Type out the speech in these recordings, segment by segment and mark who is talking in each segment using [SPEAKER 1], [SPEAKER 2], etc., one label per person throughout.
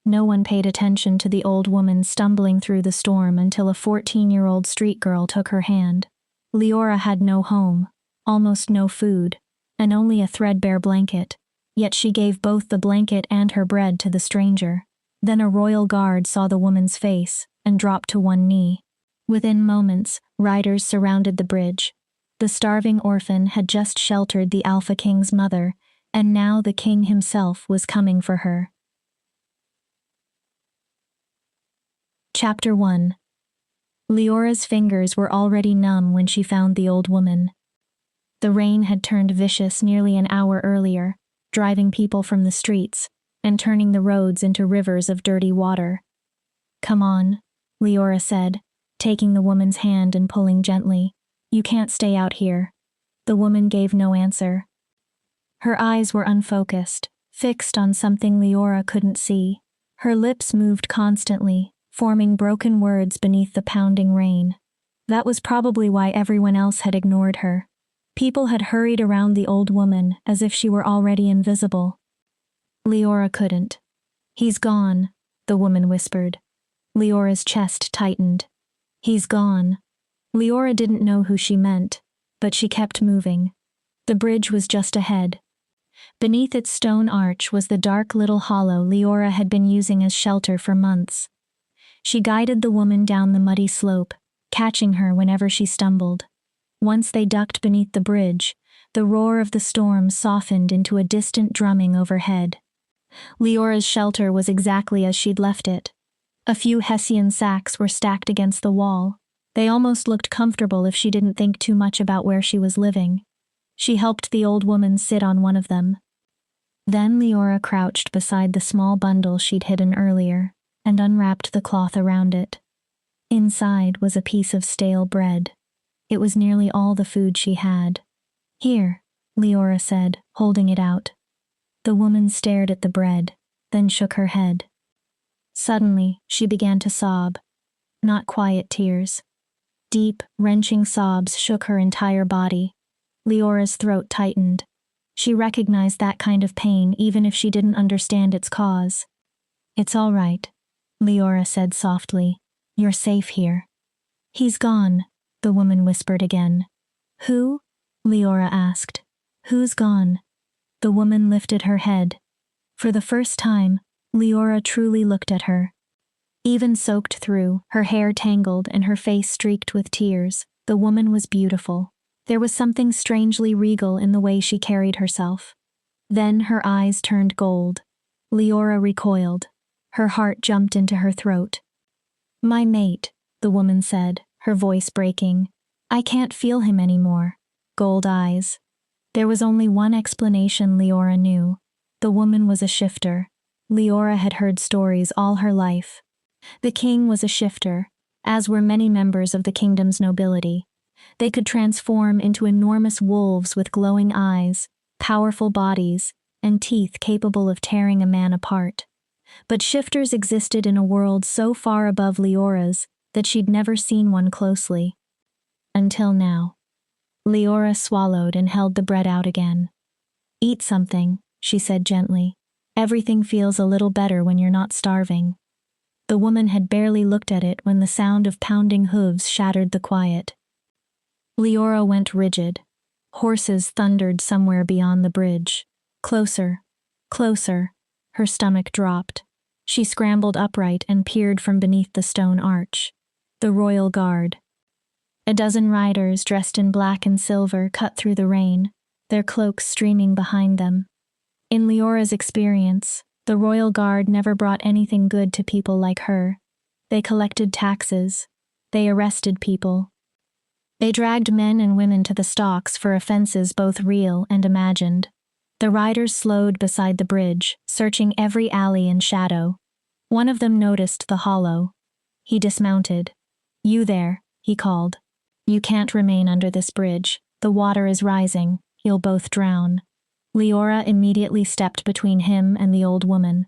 [SPEAKER 1] No one paid attention to the old woman stumbling through the storm until a 14-year-old street girl took her hand. Leora had no home, almost no food, and only a threadbare blanket, yet she gave both the blanket and her bread to the stranger. Then a royal guard saw the woman's face and dropped to one knee. Within moments, riders surrounded the bridge. The starving orphan had just sheltered the Alpha King's mother, and now the king himself was coming for her. Chapter 1. Leora's fingers were already numb when she found the old woman. The rain had turned vicious nearly an hour earlier, driving people from the streets and turning the roads into rivers of dirty water. "Come on," Leora said, taking the woman's hand and pulling gently. "You can't stay out here." The woman gave no answer. Her eyes were unfocused, fixed on something Leora couldn't see. Her lips moved constantly, forming broken words beneath the pounding rain. That was probably why everyone else had ignored her. People had hurried around the old woman as if she were already invisible. Leora couldn't. "He's gone," the woman whispered. Leora's chest tightened. "He's gone." Leora didn't know who she meant, but she kept moving. The bridge was just ahead. Beneath its stone arch was the dark little hollow Leora had been using as shelter for months. She guided the woman down the muddy slope, catching her whenever she stumbled. Once they ducked beneath the bridge, the roar of the storm softened into a distant drumming overhead. Leora's shelter was exactly as she'd left it. A few Hessian sacks were stacked against the wall. They almost looked comfortable if she didn't think too much about where she was living. She helped the old woman sit on one of them. Then Leora crouched beside the small bundle she'd hidden earlier and unwrapped the cloth around it. Inside was a piece of stale bread. It was nearly all the food she had. "Here," Leora said, holding it out. The woman stared at the bread, then shook her head. Suddenly, she began to sob. Not quiet tears. Deep, wrenching sobs shook her entire body. Leora's throat tightened. She recognized that kind of pain even if she didn't understand its cause. "It's all right," Leora said softly. "You're safe here." "He's gone," the woman whispered again. "Who?" Leora asked. "Who's gone?" The woman lifted her head. For the first time, Leora truly looked at her. Even soaked through, her hair tangled and her face streaked with tears, the woman was beautiful. There was something strangely regal in the way she carried herself. Then her eyes turned gold. Leora recoiled. Her heart jumped into her throat. "My mate," the woman said, her voice breaking. "I can't feel him anymore." Gold eyes. There was only one explanation Leora knew. The woman was a shifter. Leora had heard stories all her life. The king was a shifter, as were many members of the kingdom's nobility. They could transform into enormous wolves with glowing eyes, powerful bodies, and teeth capable of tearing a man apart. But shifters existed in a world so far above Leora's that she'd never seen one closely. Until now. Leora swallowed and held the bread out again. "Eat something," she said gently. "Everything feels a little better when you're not starving." The woman had barely looked at it when the sound of pounding hooves shattered the quiet. Leora went rigid. Horses thundered somewhere beyond the bridge. Closer, closer. Her stomach dropped. She scrambled upright and peered from beneath the stone arch. The royal guard. A dozen riders dressed in black and silver cut through the rain, their cloaks streaming behind them. In Leora's experience, the royal guard never brought anything good to people like her. They collected taxes. They arrested people. They dragged men and women to the stocks for offenses both real and imagined. The riders slowed beside the bridge, searching every alley and shadow. One of them noticed the hollow. He dismounted. "You there," he called. "You can't remain under this bridge. The water is rising. You'll both drown." Leora immediately stepped between him and the old woman.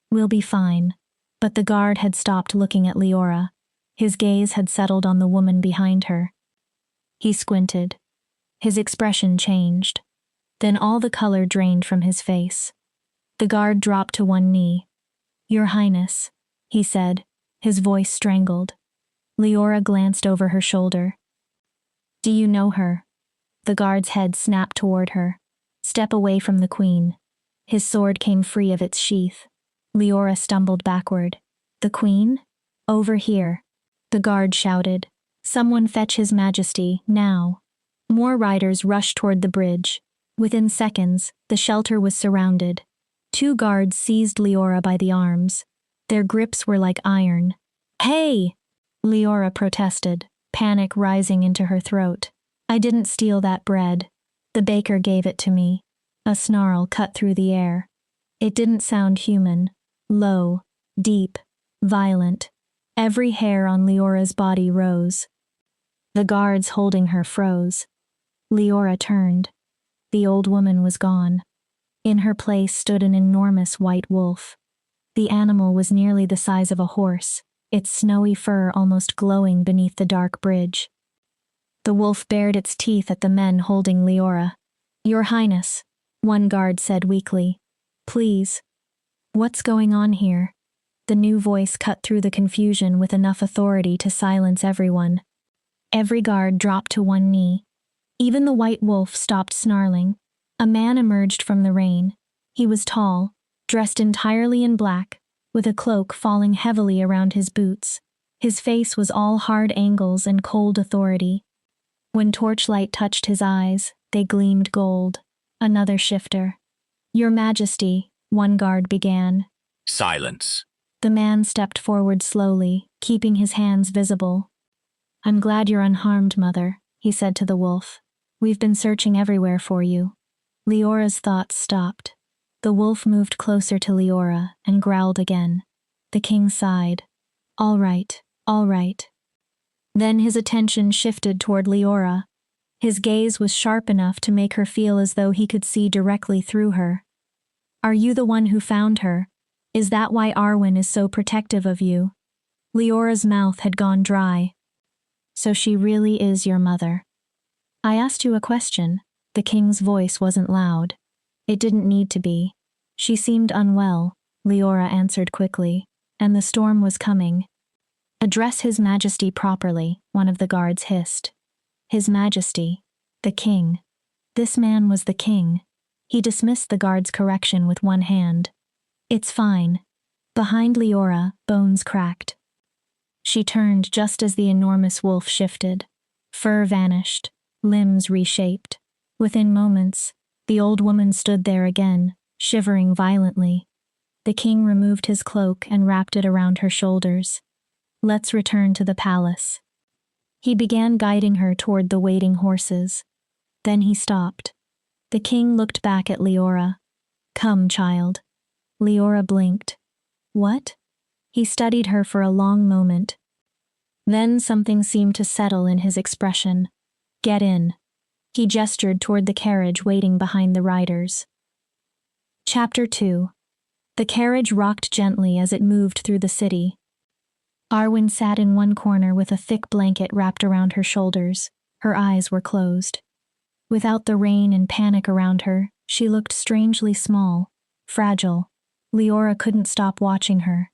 [SPEAKER 1] "We'll be fine." But the guard had stopped looking at Leora. His gaze had settled on the woman behind her. He squinted. His expression changed. Then all the color drained from his face. The guard dropped to one knee. "Your Highness," he said, his voice strangled. Leora glanced over her shoulder. "Do you know her?" The guard's head snapped toward her. "Step away from the queen." His sword came free of its sheath. Leora stumbled backward. "The queen? Over here." The guard shouted. "Someone fetch His Majesty, now." More riders rushed toward the bridge. Within seconds, the shelter was surrounded. 2 guards seized Leora by the arms. Their grips were like iron. "Hey!" Leora protested, panic rising into her throat. "I didn't steal that bread. The baker gave it to me." A snarl cut through the air. It didn't sound human. Low, deep, violent. Every hair on Leora's body rose. The guards holding her froze. Leora turned. The old woman was gone. In her place stood an enormous white wolf. The animal was nearly the size of a horse, its snowy fur almost glowing beneath the dark bridge. The wolf bared its teeth at the men holding Leora. "Your Highness," one guard said weakly. "Please." "What's going on here?" The new voice cut through the confusion with enough authority to silence everyone. Every guard dropped to one knee. Even the white wolf stopped snarling. A man emerged from the rain. He was tall, dressed entirely in black, with a cloak falling heavily around his boots. His face was all hard angles and cold authority. When torchlight touched his eyes, they gleamed gold. Another shifter. "Your Majesty," one guard began.
[SPEAKER 2] "Silence."
[SPEAKER 1] The man stepped forward slowly, keeping his hands visible. "I'm glad you're unharmed, Mother," he said to the wolf. "We've been searching everywhere for you." Leora's thoughts stopped. The wolf moved closer to Leora and growled again. The king sighed. All right. Then his attention shifted toward Leora. His gaze was sharp enough to make her feel as though he could see directly through her. "Are you the one who found her? Is that why Arwen is so protective of you?" Leora's mouth had gone dry. "So she really is your mother." "I asked you a question." The king's voice wasn't loud. It didn't need to be. "She seemed unwell," Leora answered quickly, "and the storm was coming." "Address His Majesty properly," one of the guards hissed. His Majesty. The king. This man was the king. He dismissed the guard's correction with one hand. "It's fine." Behind Leora, bones cracked. She turned just as the enormous wolf shifted. Fur vanished, limbs reshaped. Within moments, the old woman stood there again, shivering violently. The king removed his cloak and wrapped it around her shoulders. "Let's return to the palace." He began guiding her toward the waiting horses. Then he stopped. The king looked back at Leora. "Come, child." Leora blinked. "What?" He studied her for a long moment. Then something seemed to settle in his expression. "Get in." He gestured toward the carriage waiting behind the riders. Chapter 2. The carriage rocked gently as it moved through the city. Arwen sat in one corner with a thick blanket wrapped around her shoulders. Her eyes were closed. Without the rain and panic around her, she looked strangely small, fragile. Leora couldn't stop watching her.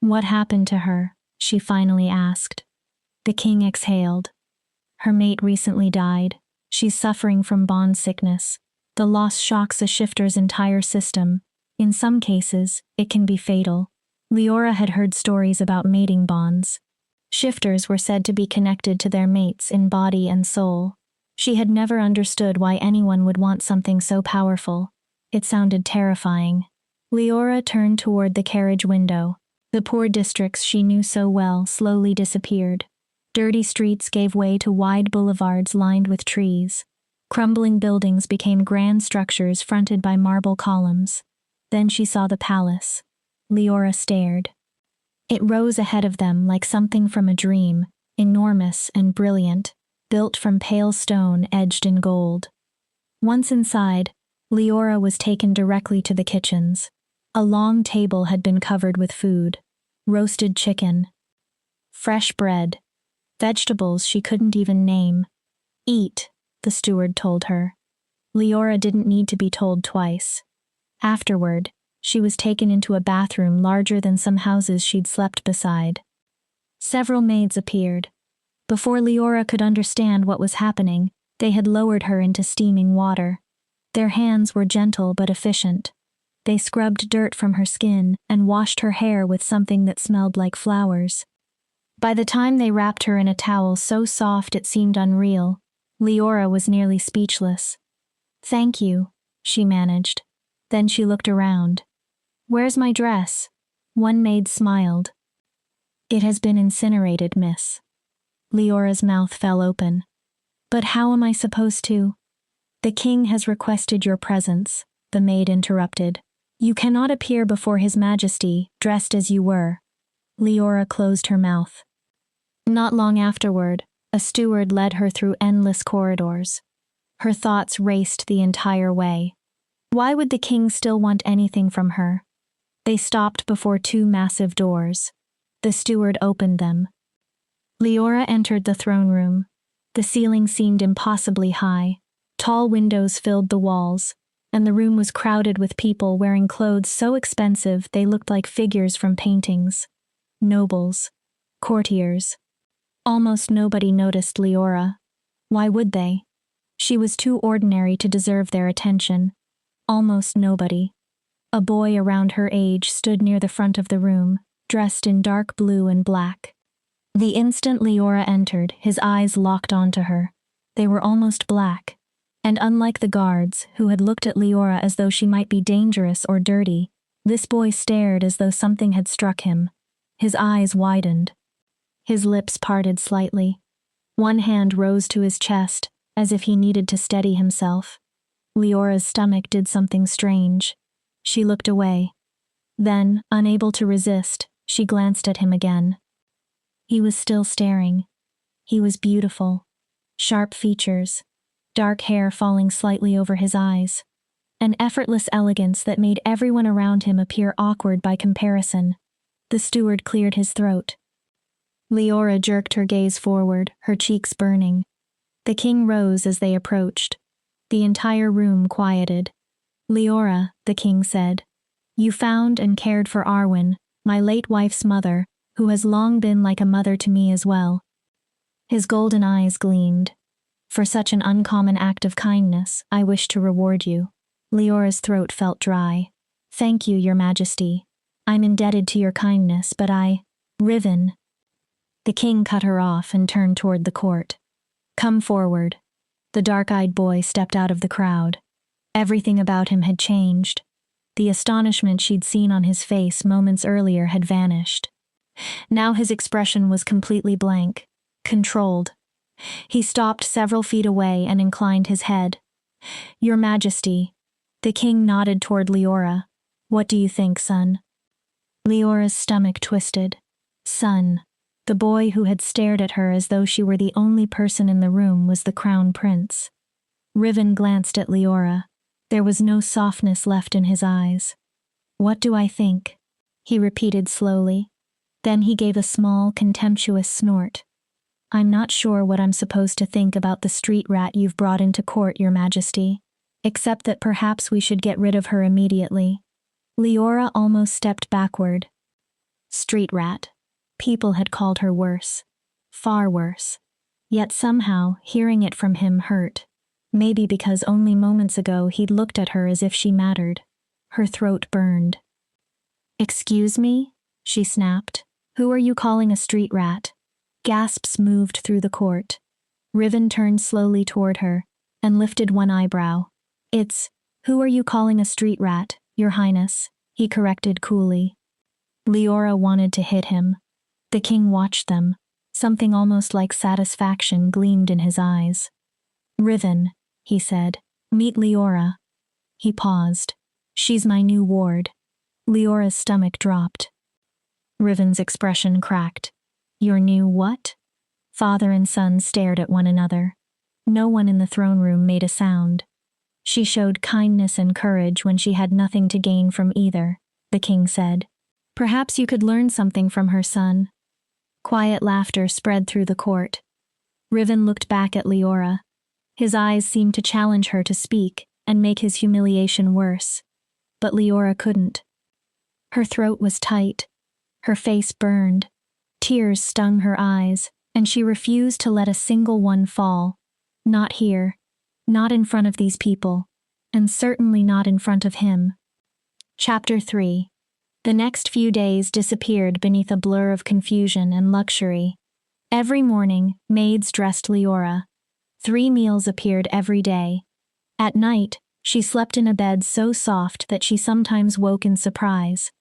[SPEAKER 1] "What happened to her?" she finally asked. The king exhaled. "Her mate recently died. She's suffering from bond sickness. The loss shocks a shifter's entire system. In some cases, it can be fatal." Leora had heard stories about mating bonds. Shifters were said to be connected to their mates in body and soul. She had never understood why anyone would want something so powerful. It sounded terrifying. Leora turned toward the carriage window. The poor districts she knew so well slowly disappeared. Dirty streets gave way to wide boulevards lined with trees. Crumbling buildings became grand structures fronted by marble columns. Then she saw the palace. Leora stared. It rose ahead of them like something from a dream, enormous and brilliant, built from pale stone edged in gold. Once inside, Leora was taken directly to the kitchens. A long table had been covered with food. Roasted chicken. Fresh bread. Vegetables she couldn't even name. "Eat," the steward told her. Leora didn't need to be told twice. Afterward, She was taken into a bathroom larger than some houses she'd slept beside. Several maids appeared. Before Leora could understand what was happening, they had lowered her into steaming water. Their hands were gentle but efficient. They scrubbed dirt from her skin and washed her hair with something that smelled like flowers. By the time they wrapped her in a towel so soft it seemed unreal, Leora was nearly speechless. "Thank you," she managed. Then she looked around. "Where's my dress?" One maid smiled. "It has been incinerated, miss." Leora's mouth fell open. "But how am I supposed to?" "The king has requested your presence," the maid interrupted. "You cannot appear before his majesty, dressed as you were." Leora closed her mouth. Not long afterward, a steward led her through endless corridors. Her thoughts raced the entire way. Why would the king still want anything from her? They stopped before two massive doors. The steward opened them. Leora entered the throne room. The ceiling seemed impossibly high. Tall windows filled the walls, and the room was crowded with people wearing clothes so expensive they looked like figures from paintings. Nobles. Courtiers. Almost nobody noticed Leora. Why would they? She was too ordinary to deserve their attention. Almost nobody. A boy around her age stood near the front of the room, dressed in dark blue and black. The instant Leora entered, his eyes locked onto her. They were almost black, and unlike the guards, who had looked at Leora as though she might be dangerous or dirty, this boy stared as though something had struck him. His eyes widened. His lips parted slightly. One hand rose to his chest, as if he needed to steady himself. Leora's stomach did something strange. She looked away. Then, unable to resist, she glanced at him again. He was still staring. He was beautiful. Sharp features, dark hair falling slightly over his eyes, an effortless elegance that made everyone around him appear awkward by comparison. The steward cleared his throat. Leora jerked her gaze forward, her cheeks burning. The king rose as they approached. The entire room quieted. "Leora," the king said, "you found and cared for Arwen, my late wife's mother, who has long been like a mother to me as well." His golden eyes gleamed. "For such an uncommon act of kindness, I wish to reward you." Leora's throat felt dry. "Thank you, your majesty. I'm indebted to your kindness, but Riven." The king cut her off and turned toward the court. "Come forward." The dark-eyed boy stepped out of the crowd. Everything about him had changed. The astonishment she'd seen on his face moments earlier had vanished. Now his expression was completely blank, controlled. He stopped several feet away and inclined his head. "Your Majesty." The king nodded toward Leora. "What do you think, son?" Leora's stomach twisted. Son. The boy who had stared at her as though she were the only person in the room was the crown prince. Riven glanced at Leora. There was no softness left in his eyes. "What do I think?" he repeated slowly. Then he gave a small, contemptuous snort. "I'm not sure what I'm supposed to think about the street rat you've brought into court, your majesty, except that perhaps we should get rid of her immediately." Leora almost stepped backward. Street rat. People had called her worse. Far worse. Yet somehow, hearing it from him hurt. Maybe because only moments ago he'd looked at her as if she mattered. Her throat burned. "Excuse me?" she snapped. "Who are you calling a street rat?" Gasps moved through the court. Riven turned slowly toward her and lifted one eyebrow. Who are you calling a street rat, your highness?" he corrected coolly. Leora wanted to hit him. The king watched them. Something almost like satisfaction gleamed in his eyes. "Riven," he said. "Meet Leora." He paused. "She's my new ward." Leora's stomach dropped. Riven's expression cracked. "Your new what?" Father and son stared at one another. No one in the throne room made a sound. "She showed kindness and courage when she had nothing to gain from either," the king said. "Perhaps you could learn something from her, son." Quiet laughter spread through the court. Riven looked back at Leora. His eyes seemed to challenge her to speak and make his humiliation worse. But Leora couldn't. Her throat was tight. Her face burned. Tears stung her eyes, and she refused to let a single one fall. Not here. Not in front of these people. And certainly not in front of him. Chapter 3. The next few days disappeared beneath a blur of confusion and luxury. Every morning, maids dressed Leora. 3 meals appeared every day. At night, she slept in a bed so soft that she sometimes woke in surprise.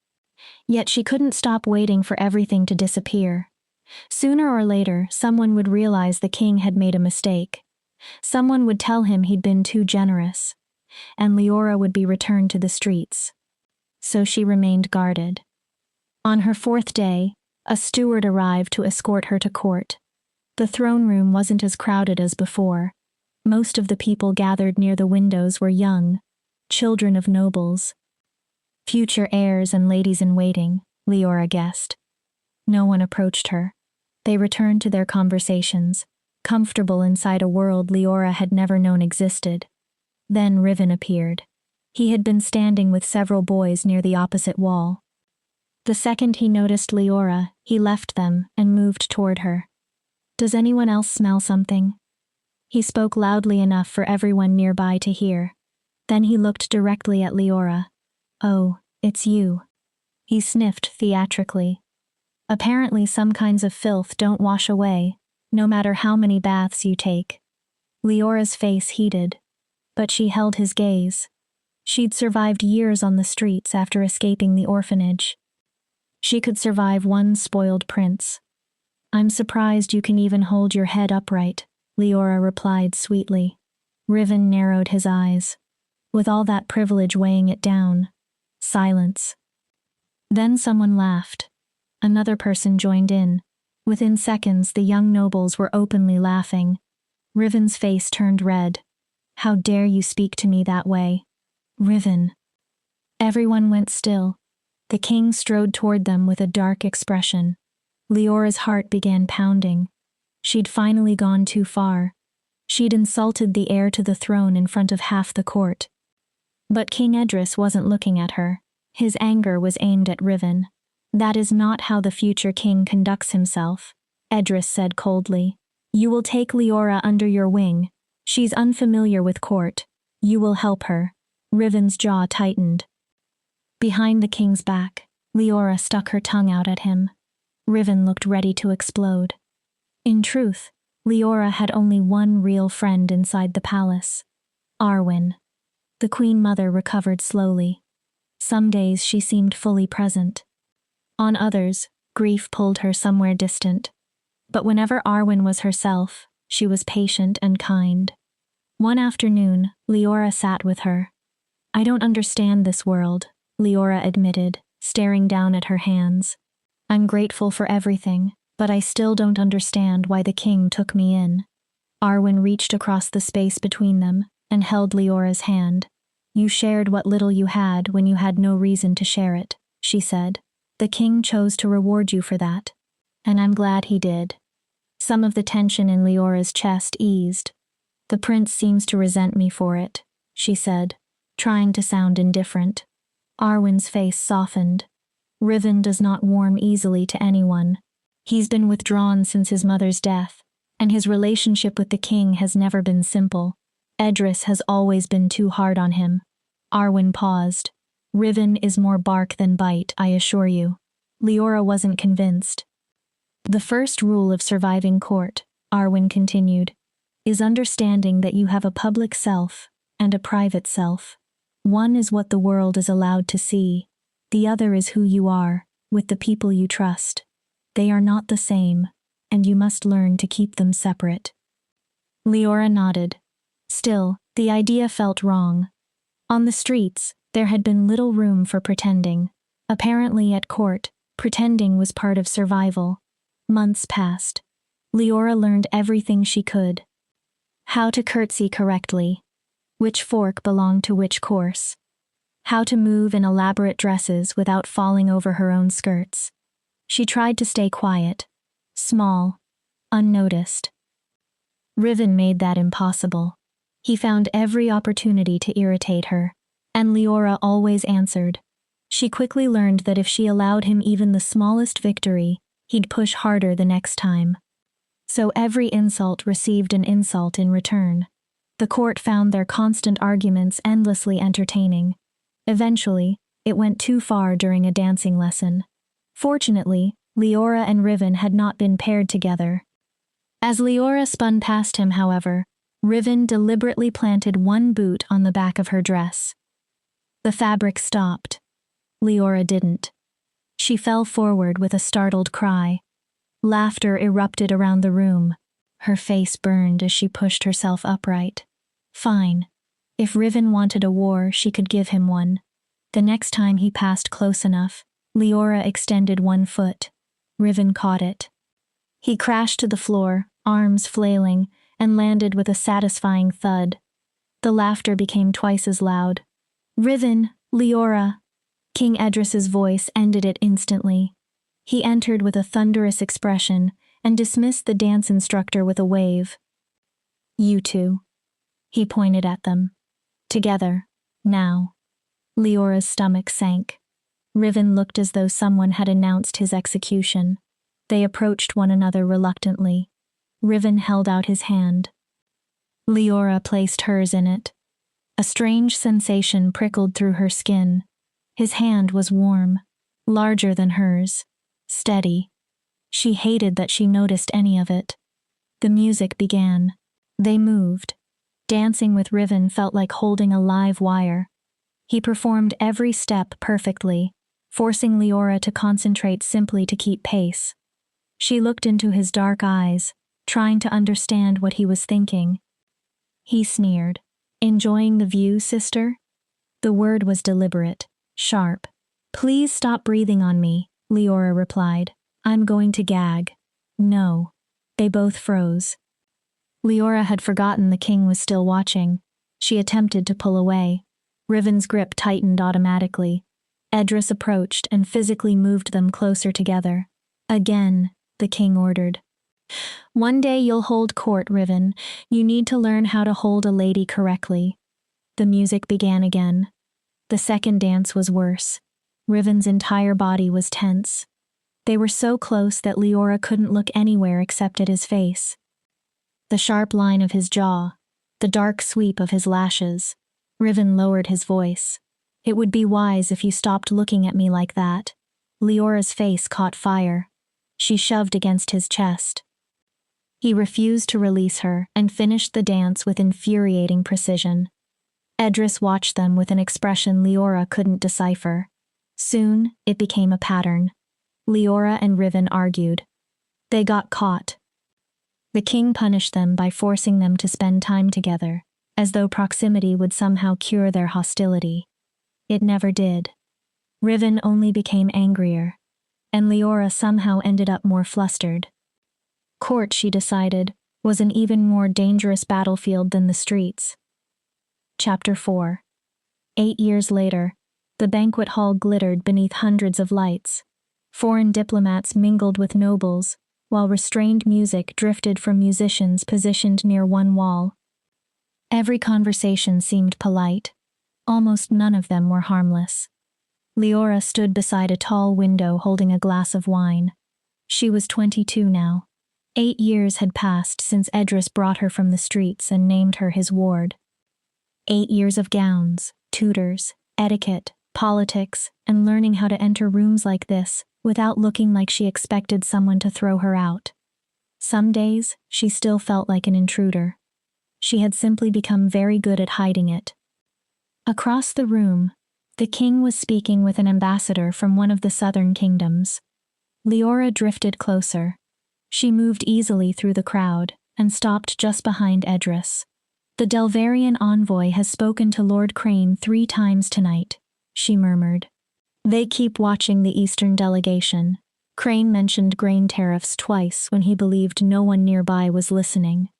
[SPEAKER 1] Yet she couldn't stop waiting for everything to disappear. Sooner or later, someone would realize the king had made a mistake. Someone would tell him he'd been too generous, and Leora would be returned to the streets. So she remained guarded. On her 4th day, a steward arrived to escort her to court. The throne room wasn't as crowded as before. Most of the people gathered near the windows were young, children of nobles. Future heirs and ladies-in-waiting, Leora guessed. No one approached her. They returned to their conversations, comfortable inside a world Leora had never known existed. Then Riven appeared. He had been standing with several boys near the opposite wall. The second he noticed Leora, he left them and moved toward her. "Does anyone else smell something?" He spoke loudly enough for everyone nearby to hear. Then he looked directly at Leora. "Oh, it's you." He sniffed theatrically. Apparently some kinds of filth don't wash away, no matter how many baths you take. Leora's face heated, but she held his gaze. She'd survived years on the streets after escaping the orphanage. She could survive one spoiled prince. "I'm surprised you can even hold your head upright," Leora replied sweetly. Riven narrowed his eyes. With all that privilege weighing it down. Silence. Then someone laughed. Another person joined in. Within seconds, the young nobles were openly laughing. Riven's face turned red. "How dare you speak to me that way?" "Riven." Everyone went still. The king strode toward them with a dark expression. Leora's heart began pounding. She'd finally gone too far. She'd insulted the heir to the throne in front of half the court. But King Edris wasn't looking at her. His anger was aimed at Riven. "That is not how the future king conducts himself," Edris said coldly. "You will take Leora under your wing. She's unfamiliar with court. You will help her." Riven's jaw tightened. Behind the king's back, Leora stuck her tongue out at him. Riven looked ready to explode. In truth, Leora had only one real friend inside the palace. Arwen. The Queen Mother recovered slowly. Some days she seemed fully present. On others, grief pulled her somewhere distant. But whenever Arwen was herself, she was patient and kind. One afternoon, Leora sat with her. "I don't understand this world," Leora admitted, staring down at her hands. "I'm grateful for everything, but I still don't understand why the king took me in." Arwen reached across the space between them and held Leora's hand. "You shared what little you had when you had no reason to share it," she said. "The king chose to reward you for that. And I'm glad he did." Some of the tension in Leora's chest eased. "The prince seems to resent me for it," she said, trying to sound indifferent. Arwen's face softened. "Riven does not warm easily to anyone. He's been withdrawn since his mother's death, and his relationship with the king has never been simple. Edris has always been too hard on him." Arwen paused. "Riven is more bark than bite, I assure you." Leora wasn't convinced. "The first rule of surviving court," Arwen continued, "is understanding that you have a public self and a private self. One is what the world is allowed to see. The other is who you are, with the people you trust. They are not the same, and you must learn to keep them separate." Leora nodded. Still, the idea felt wrong. On the streets, there had been little room for pretending. Apparently at court, pretending was part of survival. Months passed. Leora learned everything she could. How to curtsy correctly. Which fork belonged to which course. How to move in elaborate dresses without falling over her own skirts. She tried to stay quiet, small, unnoticed. Riven made that impossible. He found every opportunity to irritate her, and Leora always answered. She quickly learned that if she allowed him even the smallest victory, he'd push harder the next time. So every insult received an insult in return. The court found their constant arguments endlessly entertaining. Eventually, it went too far during a dancing lesson. Fortunately, Leora and Riven had not been paired together. As Leora spun past him, however, Riven deliberately planted one boot on the back of her dress. The fabric stopped. Leora didn't. She fell forward with a startled cry. Laughter erupted around the room. Her face burned as she pushed herself upright. Fine. If Riven wanted a war, she could give him one. The next time he passed close enough, Leora extended one foot. Riven caught it. He crashed to the floor, arms flailing, and landed with a satisfying thud. The laughter became twice as loud. Riven, Leora. King Edris's voice ended it instantly. He entered with a thunderous expression and dismissed the dance instructor with a wave. You two. He pointed at them. Together. Now. Leora's stomach sank. Riven looked as though someone had announced his execution. They approached one another reluctantly. Riven held out his hand. Leora placed hers in it. A strange sensation prickled through her skin. His hand was warm, larger than hers, steady. She hated that she noticed any of it. The music began. They moved. Dancing with Riven felt like holding a live wire. He performed every step perfectly, forcing Leora to concentrate simply to keep pace. She looked into his dark eyes, trying to understand what he was thinking. He sneered. Enjoying the view, sister? The word was deliberate, sharp. Please stop breathing on me, Leora replied. I'm going to gag. No. They both froze. Leora had forgotten the king was still watching. She attempted to pull away. Riven's grip tightened automatically. Edris approached and physically moved them closer together. Again, the king ordered. One day you'll hold court, Riven. You need to learn how to hold a lady correctly. The music began again. The second dance was worse. Riven's entire body was tense. They were so close that Leora couldn't look anywhere except at his face. The sharp line of his jaw, the dark sweep of his lashes. Riven lowered his voice. It would be wise if you stopped looking at me like that. Leora's face caught fire. She shoved against his chest. He refused to release her and finished the dance with infuriating precision. Edris watched them with an expression Leora couldn't decipher. Soon, it became a pattern. Leora and Riven argued. They got caught. The king punished them by forcing them to spend time together, as though proximity would somehow cure their hostility. It never did. Riven only became angrier, and Leora somehow ended up more flustered. Court, she decided, was an even more dangerous battlefield than the streets. Chapter 4. 8 years later, the banquet hall glittered beneath hundreds of lights. Foreign diplomats mingled with nobles, while restrained music drifted from musicians positioned near one wall. Every conversation seemed polite. Almost none of them were harmless. Leora stood beside a tall window holding a glass of wine. She was 22 now. 8 years had passed since Edris brought her from the streets and named her his ward. 8 years of gowns, tutors, etiquette, politics, and learning how to enter rooms like this without looking like she expected someone to throw her out. Some days, she still felt like an intruder. She had simply become very good at hiding it. Across the room, the king was speaking with an ambassador from one of the southern kingdoms. Leora drifted closer. She moved easily through the crowd and stopped just behind Edris. The Delvarian envoy has spoken to Lord Crane 3 times tonight, she murmured. They keep watching the Eastern delegation. Crane mentioned grain tariffs twice when he believed no one nearby was listening.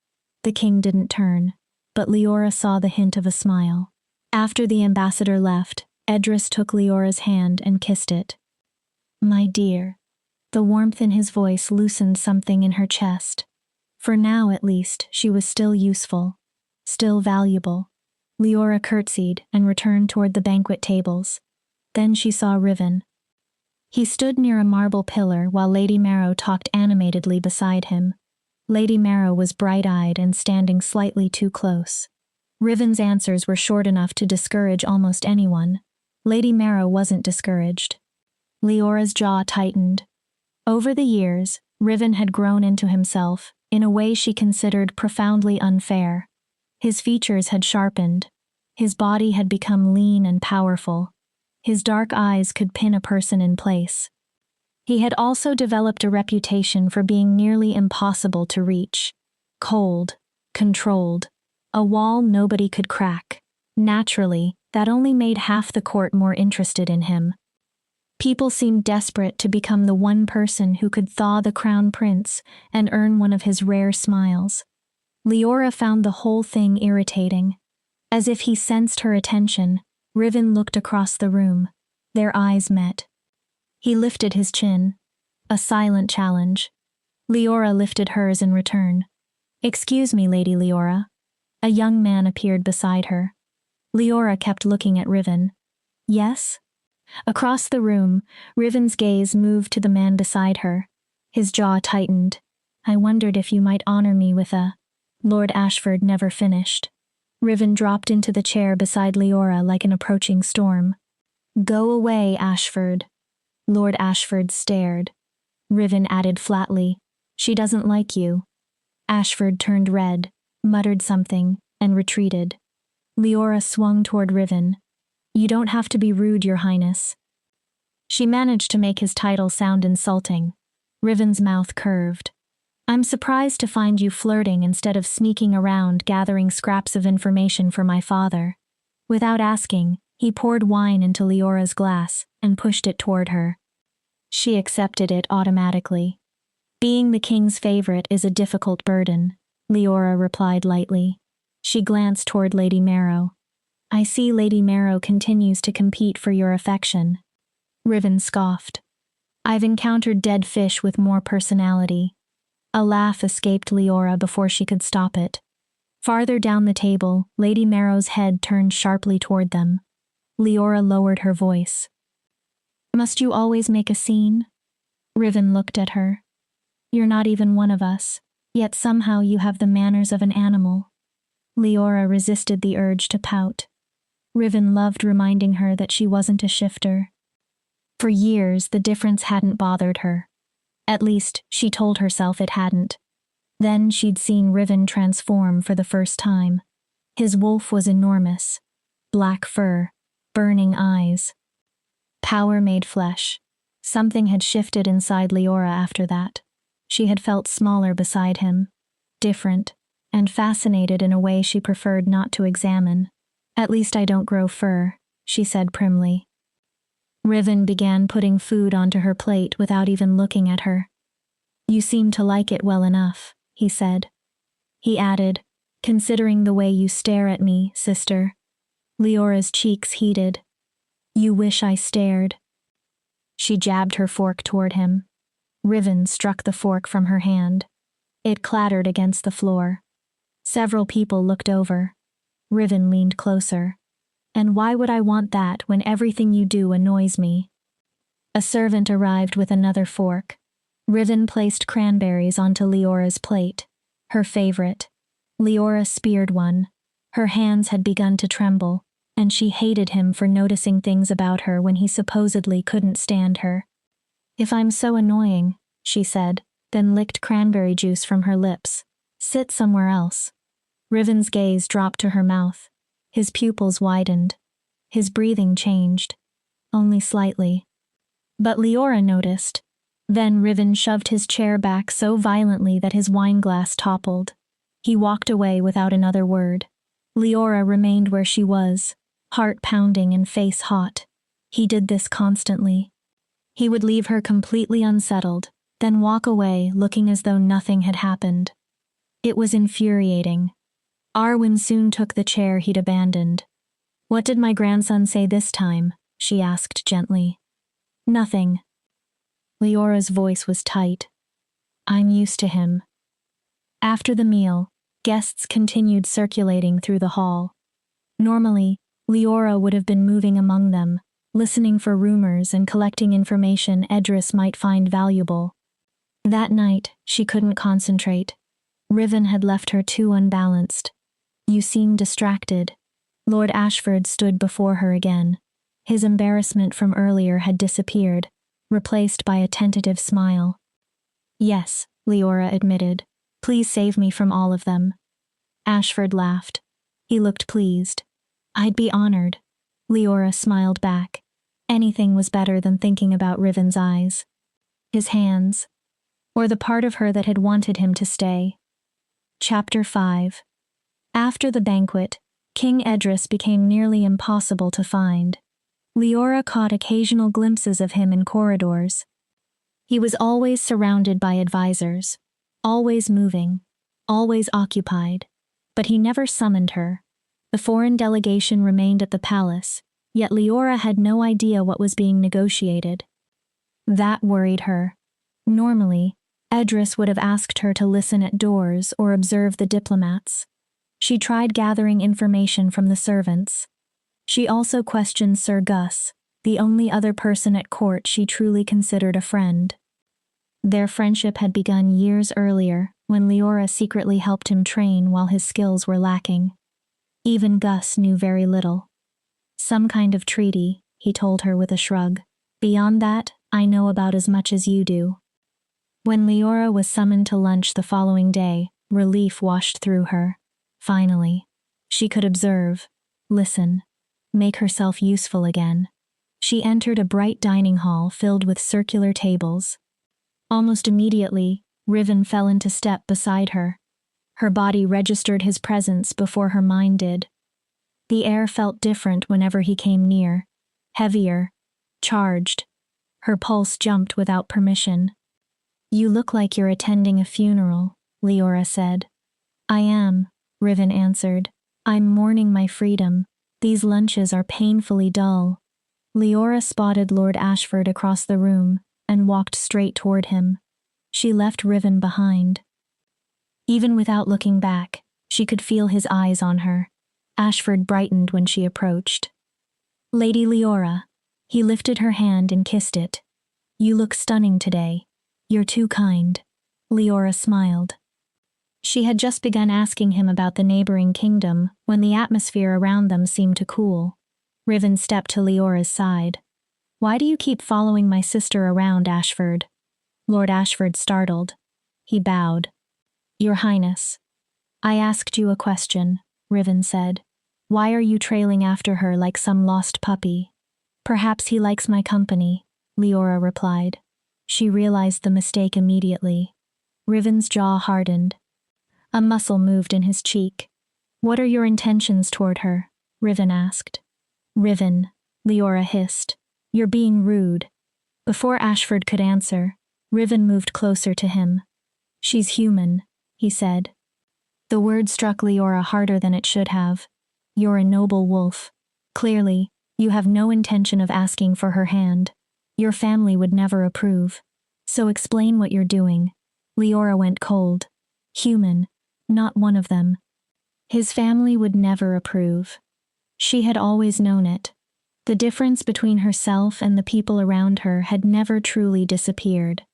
[SPEAKER 1] The king didn't turn, but Leora saw the hint of a smile. After the ambassador left, Edris took Leora's hand and kissed it. My dear. The warmth in his voice loosened something in her chest. For now, at least, she was still useful, still valuable. Leora curtsied and returned toward the banquet tables. Then she saw Riven. He stood near a marble pillar while Lady Marrow talked animatedly beside him. Lady Marrow was bright-eyed and standing slightly too close. Riven's answers were short enough to discourage almost anyone. Lady Marrow wasn't discouraged. Leora's jaw tightened. Over the years, Riven had grown into himself in a way she considered profoundly unfair. His features had sharpened. His body had become lean and powerful. His dark eyes could pin a person in place. He had also developed a reputation for being nearly impossible to reach. Cold, controlled, a wall nobody could crack. Naturally, that only made half the court more interested in him. People seemed desperate to become the one person who could thaw the crown prince and earn one of his rare smiles. Leora found the whole thing irritating. As if he sensed her attention, Riven looked across the room. Their eyes met. He lifted his chin. A silent challenge. Leora lifted hers in return. "Excuse me, Lady Leora." A young man appeared beside her. Leora kept looking at Riven. "Yes?" Across the room, Riven's gaze moved to the man beside her. His jaw tightened. "I wondered if you might honor me with a—" Lord Ashford never finished. Riven dropped into the chair beside Leora like an approaching storm. "Go away, Ashford." Lord Ashford stared. Riven added flatly, "She doesn't like you." Ashford turned red, muttered something, and retreated. Leora swung toward Riven. "You don't have to be rude, Your Highness." She managed to make his title sound insulting. Riven's mouth curved. "I'm surprised to find you flirting instead of sneaking around gathering scraps of information for my father." Without asking, he poured wine into Leora's glass and pushed it toward her. She accepted it automatically. "Being the king's favorite is a difficult burden," Leora replied lightly. She glanced toward Lady Marrow. "I see Lady Marrow continues to compete for your affection." Riven scoffed. "I've encountered dead fish with more personality." A laugh escaped Leora before she could stop it. Farther down the table, Lady Marrow's head turned sharply toward them. Leora lowered her voice. "Must you always make a scene?" Riven looked at her. "You're not even one of us, yet somehow you have the manners of an animal." Leora resisted the urge to pout. Riven loved reminding her that she wasn't a shifter. For years, the difference hadn't bothered her. At least, she told herself it hadn't. Then she'd seen Riven transform for the first time. His wolf was enormous. Black fur, burning eyes. Power made flesh. Something had shifted inside Leora after that. She had felt smaller beside him. Different, and fascinated in a way she preferred not to examine. "At least I don't grow fur," she said primly. Riven began putting food onto her plate without even looking at her. "You seem to like it well enough," he said. He added, "Considering the way you stare at me, sister." Leora's cheeks heated. "You wish I stared." She jabbed her fork toward him. Riven struck the fork from her hand. It clattered against the floor. Several people looked over. Riven leaned closer. "And why would I want that when everything you do annoys me?" A servant arrived with another fork. Riven placed cranberries onto Leora's plate, her favorite. Leora speared one. Her hands had begun to tremble, and she hated him for noticing things about her when he supposedly couldn't stand her. "If I'm so annoying," she said, then licked cranberry juice from her lips. "Sit somewhere else." Riven's gaze dropped to her mouth. His pupils widened. His breathing changed. Only slightly. But Leora noticed. Then Riven shoved his chair back so violently that his wineglass toppled. He walked away without another word. Leora remained where she was, heart pounding and face hot. He did this constantly. He would leave her completely unsettled, then walk away looking as though nothing had happened. It was infuriating. Arwen soon took the chair he'd abandoned. "What did my grandson say this time?" she asked gently. "Nothing." Leora's voice was tight. "I'm used to him." After the meal, guests continued circulating through the hall. Normally, Leora would have been moving among them, listening for rumors and collecting information Edris might find valuable. That night, she couldn't concentrate. Riven had left her too unbalanced. "You seem distracted." Lord Ashford stood before her again. His embarrassment from earlier had disappeared, replaced by a tentative smile. "Yes," Leora admitted. "Please save me from all of them." Ashford laughed. He looked pleased. "I'd be honored." Leora smiled back. Anything was better than thinking about Riven's eyes. His hands. Or the part of her that had wanted him to stay. Chapter 5. After the banquet, King Edris became nearly impossible to find. Leora caught occasional glimpses of him in corridors. He was always surrounded by advisors, always moving, always occupied, but he never summoned her. The foreign delegation remained at the palace, yet Leora had no idea what was being negotiated. That worried her. Normally, Edris would have asked her to listen at doors or observe the diplomats. She tried gathering information from the servants. She also questioned Sir Gus, the only other person at court she truly considered a friend. Their friendship had begun years earlier, when Leora secretly helped him train while his skills were lacking. Even Gus knew very little. "Some kind of treaty," he told her with a shrug. "Beyond that, I know about as much as you do." When Leora was summoned to lunch the following day, relief washed through her. Finally, she could observe, listen, make herself useful again. She entered a bright dining hall filled with circular tables. Almost immediately, Riven fell into step beside her. Her body registered his presence before her mind did. The air felt different whenever he came near, heavier, charged. Her pulse jumped without permission. "You look like you're attending a funeral," Leora said. "I am," Riven answered. "I'm mourning my freedom. These lunches are painfully dull." Leora spotted Lord Ashford across the room and walked straight toward him. She left Riven behind. Even without looking back, she could feel his eyes on her. Ashford brightened when she approached. "Lady Leora." He lifted her hand and kissed it. "You look stunning today. You're too kind." Leora smiled. She had just begun asking him about the neighboring kingdom when the atmosphere around them seemed to cool. Riven stepped to Leora's side. "Why do you keep following my sister around, Ashford?" Lord Ashford startled. He bowed. "Your Highness." "I asked you a question," Riven said. "Why are you trailing after her like some lost puppy?" "Perhaps he likes my company," Leora replied. She realized the mistake immediately. Riven's jaw hardened. A muscle moved in his cheek. "What are your intentions toward her?" Riven asked. "Riven," Leora hissed. "You're being rude." Before Ashford could answer, Riven moved closer to him. "She's human," he said. The word struck Leora harder than it should have. "You're a noble wolf. Clearly, you have no intention of asking for her hand. Your family would never approve. So explain what you're doing." Leora went cold. Human, not one of them. His family would never approve. She had always known it. The difference between herself and the people around her had never truly disappeared.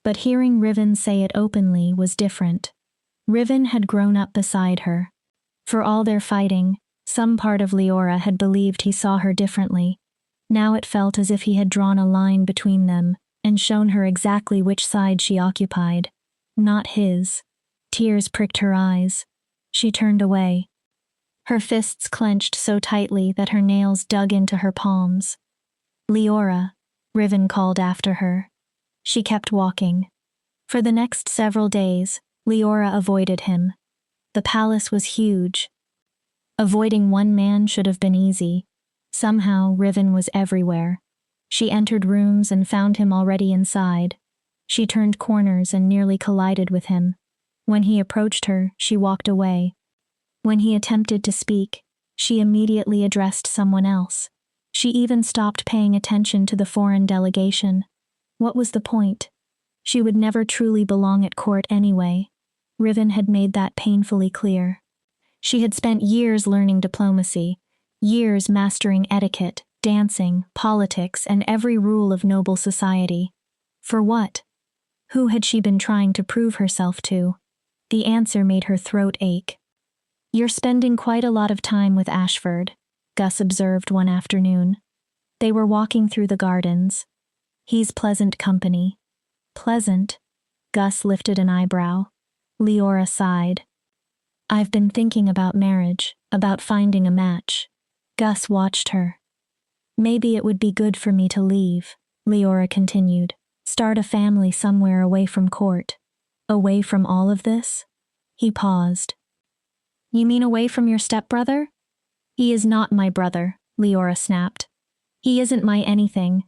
[SPEAKER 1] But hearing Riven say it openly was different. Riven had grown up beside her. For all their fighting, some part of Leora had believed he saw her differently. Now it felt as if he had drawn a line between them and shown her exactly which side she occupied. Not his. Tears pricked her eyes. She turned away. Her fists clenched so tightly that her nails dug into her palms. "Leora," Riven called after her. She kept walking. For the next several days, Leora avoided him. The palace was huge. Avoiding one man should have been easy. Somehow, Riven was everywhere. She entered rooms and found him already inside. She turned corners and nearly collided with him. When he approached her, she walked away. When he attempted to speak, she immediately addressed someone else. She even stopped paying attention to the foreign delegation. What was the point? She would never truly belong at court anyway. Riven had made that painfully clear. She had spent years learning diplomacy, years mastering etiquette, dancing, politics, and every rule of noble society. For what? Who had she been trying to prove herself to? The answer made her throat ache. "You're spending quite a lot of time with Ashford," Gus observed one afternoon. They were walking through the gardens. "He's pleasant company." "Pleasant?" Gus lifted an eyebrow. Leora sighed. "I've been thinking about marriage, about finding a match." Gus watched her. "Maybe it would be good for me to leave," Leora continued. "Start a family somewhere away from court. Away from all of this?" He paused. "You mean away from your stepbrother?" "He is not my brother," Leora snapped. "He isn't my anything."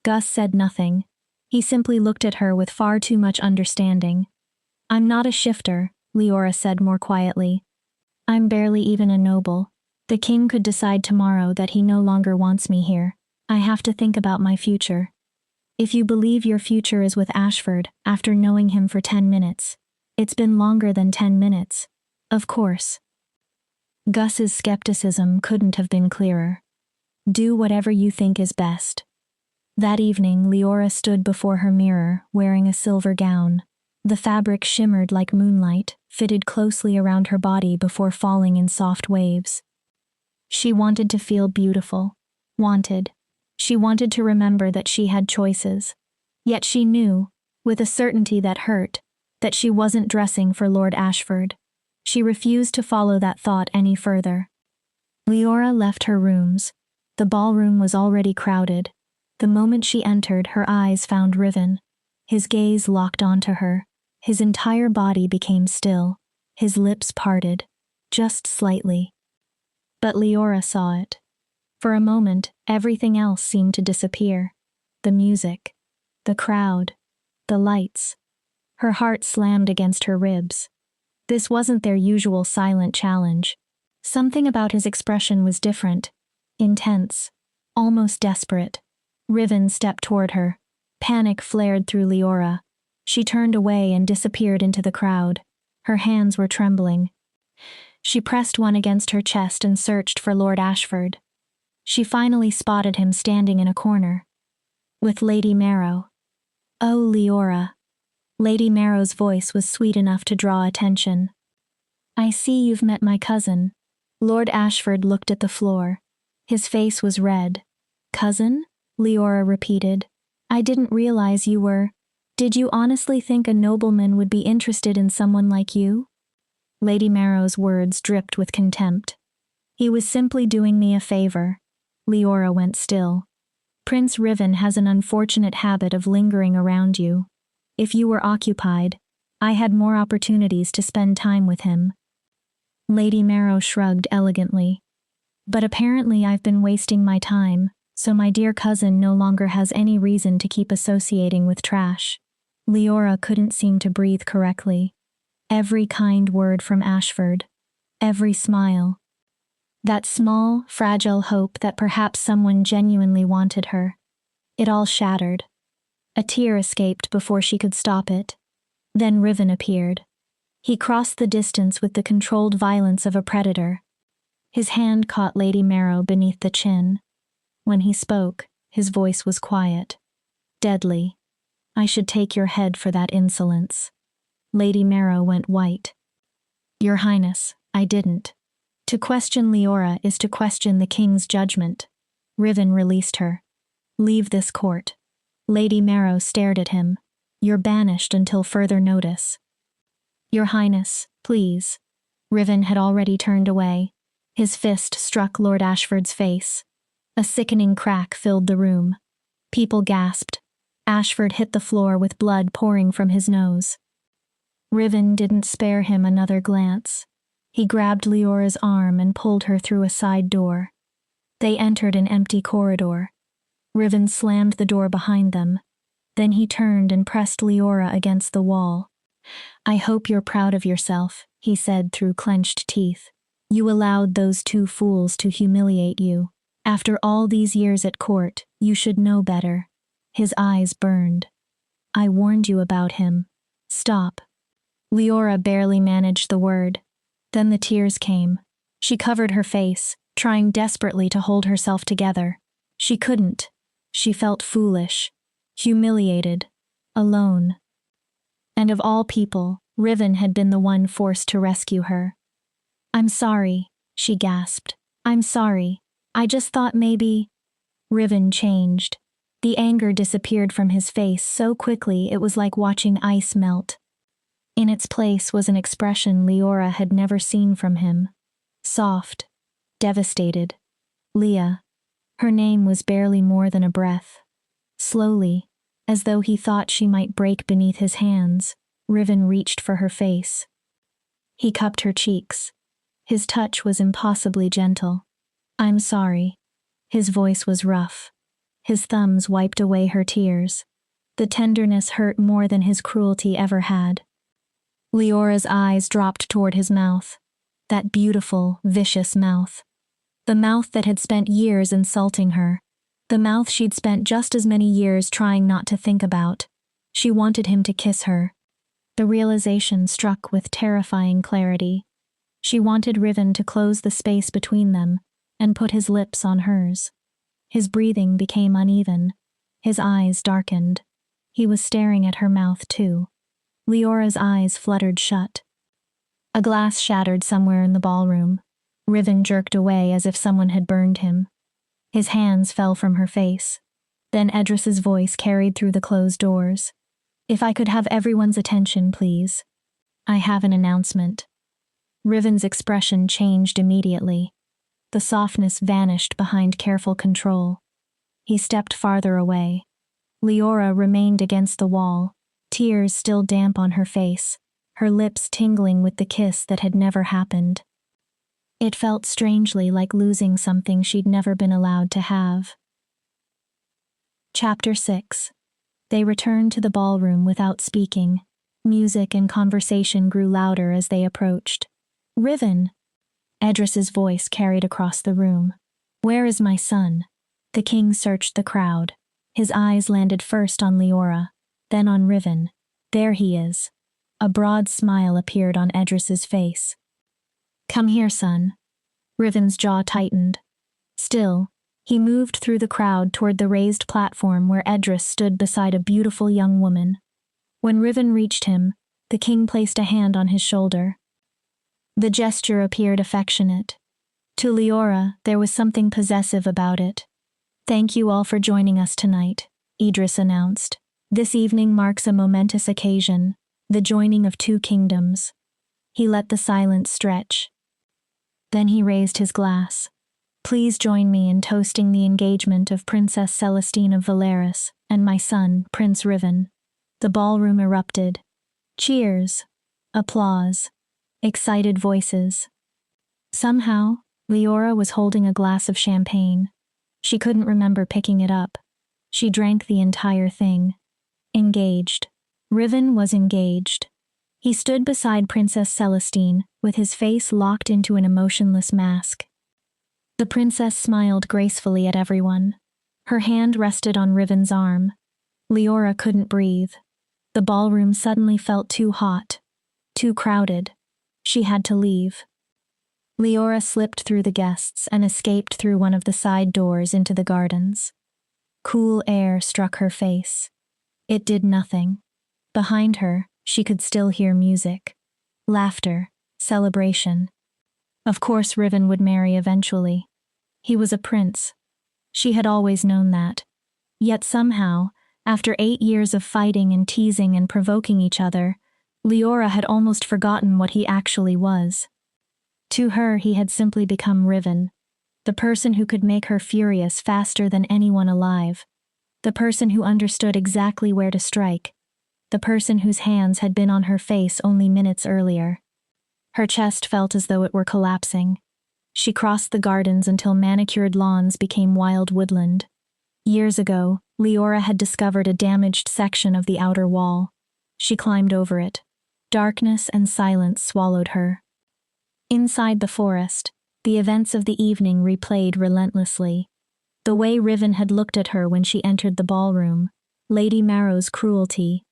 [SPEAKER 1] Gus said nothing. He simply looked at her with far too much understanding. "I'm not a shifter," Leora said more quietly. "I'm barely even a noble. The king could decide tomorrow that he no longer wants me here. I have to think about my future." "If you believe your future is with Ashford after knowing him for 10 minutes, it's been longer than 10 minutes. Of course." Gus's skepticism couldn't have been clearer. "Do whatever you think is best." That evening, Leora stood before her mirror, wearing a silver gown. The fabric shimmered like moonlight, fitted closely around her body before falling in soft waves. She wanted to feel beautiful. She wanted to remember that she had choices. Yet she knew, with a certainty that hurt, that she wasn't dressing for Lord Ashford. She refused to follow that thought any further. Leora left her rooms. The ballroom was already crowded. The moment she entered, her eyes found Riven. His gaze locked onto her. His entire body became still. His lips parted, just slightly. But Leora saw it. For a moment, everything else seemed to disappear. The music, the crowd, the lights. Her heart slammed against her ribs. This wasn't their usual silent challenge. Something about his expression was different, intense, almost desperate. Riven stepped toward her. Panic flared through Leora. She turned away and disappeared into the crowd. Her hands were trembling. She pressed one against her chest and searched for Lord Ashford. She finally spotted him standing in a corner. With Lady Marrow. "Oh, Leora." Lady Marrow's voice was sweet enough to draw attention. "I see you've met my cousin." Lord Ashford looked at the floor. His face was red. "Cousin?" Leora repeated. "I didn't realize you were... Did you honestly think a nobleman would be interested in someone like you?" Lady Marrow's words dripped with contempt. "He was simply doing me a favor." Leora went still. "Prince Riven has an unfortunate habit of lingering around you. If you were occupied, I had more opportunities to spend time with him." Lady Marrow shrugged elegantly. "But apparently I've been wasting my time, so my dear cousin no longer has any reason to keep associating with trash." Leora couldn't seem to breathe correctly. Every kind word from Ashford. Every smile. That small, fragile hope that perhaps someone genuinely wanted her. It all shattered. A tear escaped before she could stop it. Then Riven appeared. He crossed the distance with the controlled violence of a predator. His hand caught Lady Marrow beneath the chin. When he spoke, his voice was quiet. Deadly. "I should take your head for that insolence." Lady Marrow went white. "Your Highness, I didn't." To question Leora is to question the king's judgment. Riven released her. "Leave this court." Lady Marrow stared at him. "You're banished until further notice." "Your Highness, please." Riven had already turned away. His fist struck Lord Ashford's face. A sickening crack filled the room. People gasped. Ashford hit the floor with blood pouring from his nose. Riven didn't spare him another glance. He grabbed Leora's arm and pulled her through a side door. They entered an empty corridor. Riven slammed the door behind them. Then he turned and pressed Leora against the wall. "I hope you're proud of yourself," he said through clenched teeth. "You allowed those two fools to humiliate you. After all these years at court, you should know better." His eyes burned. "I warned you about him. Stop." Leora barely managed the word. Then the tears came. She covered her face, trying desperately to hold herself together. She couldn't. She felt foolish, humiliated, alone. And of all people, Riven had been the one forced to rescue her. "I'm sorry," she gasped. "I'm sorry. I just thought maybe—" Riven changed. The anger disappeared from his face so quickly it was like watching ice melt. In its place was an expression Leora had never seen from him. Soft, devastated. Leah. Her name was barely more than a breath. Slowly, as though he thought she might break beneath his hands, Riven reached for her face. He cupped her cheeks. His touch was impossibly gentle. "I'm sorry." His voice was rough. His thumbs wiped away her tears. The tenderness hurt more than his cruelty ever had. Leora's eyes dropped toward his mouth. That beautiful, vicious mouth. The mouth that had spent years insulting her. The mouth she'd spent just as many years trying not to think about. She wanted him to kiss her. The realization struck with terrifying clarity. She wanted Riven to close the space between them and put his lips on hers. His breathing became uneven. His eyes darkened. He was staring at her mouth too. Leora's eyes fluttered shut. A glass shattered somewhere in the ballroom. Riven jerked away as if someone had burned him. His hands fell from her face. Then Edris's voice carried through the closed doors. "If I could have everyone's attention, please. I have an announcement." Riven's expression changed immediately. The softness vanished behind careful control. He stepped farther away. Leora remained against the wall, tears still damp on her face, her lips tingling with the kiss that had never happened. It felt strangely like losing something she'd never been allowed to have. Chapter 6. They returned to the ballroom without speaking. Music and conversation grew louder as they approached. "Riven!" Edris's voice carried across the room. "Where is my son?" The king searched the crowd. His eyes landed first on Leora, then on Riven. "There he is." A broad smile appeared on Edris's face. "Come here, son." Riven's jaw tightened. Still, he moved through the crowd toward the raised platform where Edris stood beside a beautiful young woman. When Riven reached him, the king placed a hand on his shoulder. The gesture appeared affectionate. To Leora, there was something possessive about it. "Thank you all for joining us tonight," Idris announced. "This evening marks a momentous occasion, the joining of two kingdoms." He let the silence stretch. Then he raised his glass. "Please join me in toasting the engagement of Princess Celestine of Valeris and my son, Prince Riven." The ballroom erupted. Cheers. Applause. Excited voices. Somehow, Leora was holding a glass of champagne. She couldn't remember picking it up. She drank the entire thing. Engaged. Riven was engaged. He stood beside Princess Celestine, with his face locked into an emotionless mask. The princess smiled gracefully at everyone. Her hand rested on Riven's arm. Leora couldn't breathe. The ballroom suddenly felt too hot, too crowded. She had to leave. Leora slipped through the guests and escaped through one of the side doors into the gardens. Cool air struck her face. It did nothing. Behind her, she could still hear music. Laughter. Celebration. Of course Riven would marry eventually. He was a prince. She had always known that. Yet somehow, after 8 years of fighting and teasing and provoking each other, Leora had almost forgotten what he actually was. To her, he had simply become Riven, the person who could make her furious faster than anyone alive, the person who understood exactly where to strike, the person whose hands had been on her face only minutes earlier. Her chest felt as though it were collapsing. She crossed the gardens until manicured lawns became wild woodland. Years ago, Leora had discovered a damaged section of the outer wall. She climbed over it. Darkness and silence swallowed her. Inside the forest, the events of the evening replayed relentlessly. The way Riven had looked at her when she entered the ballroom, Lady Marrow's cruelty,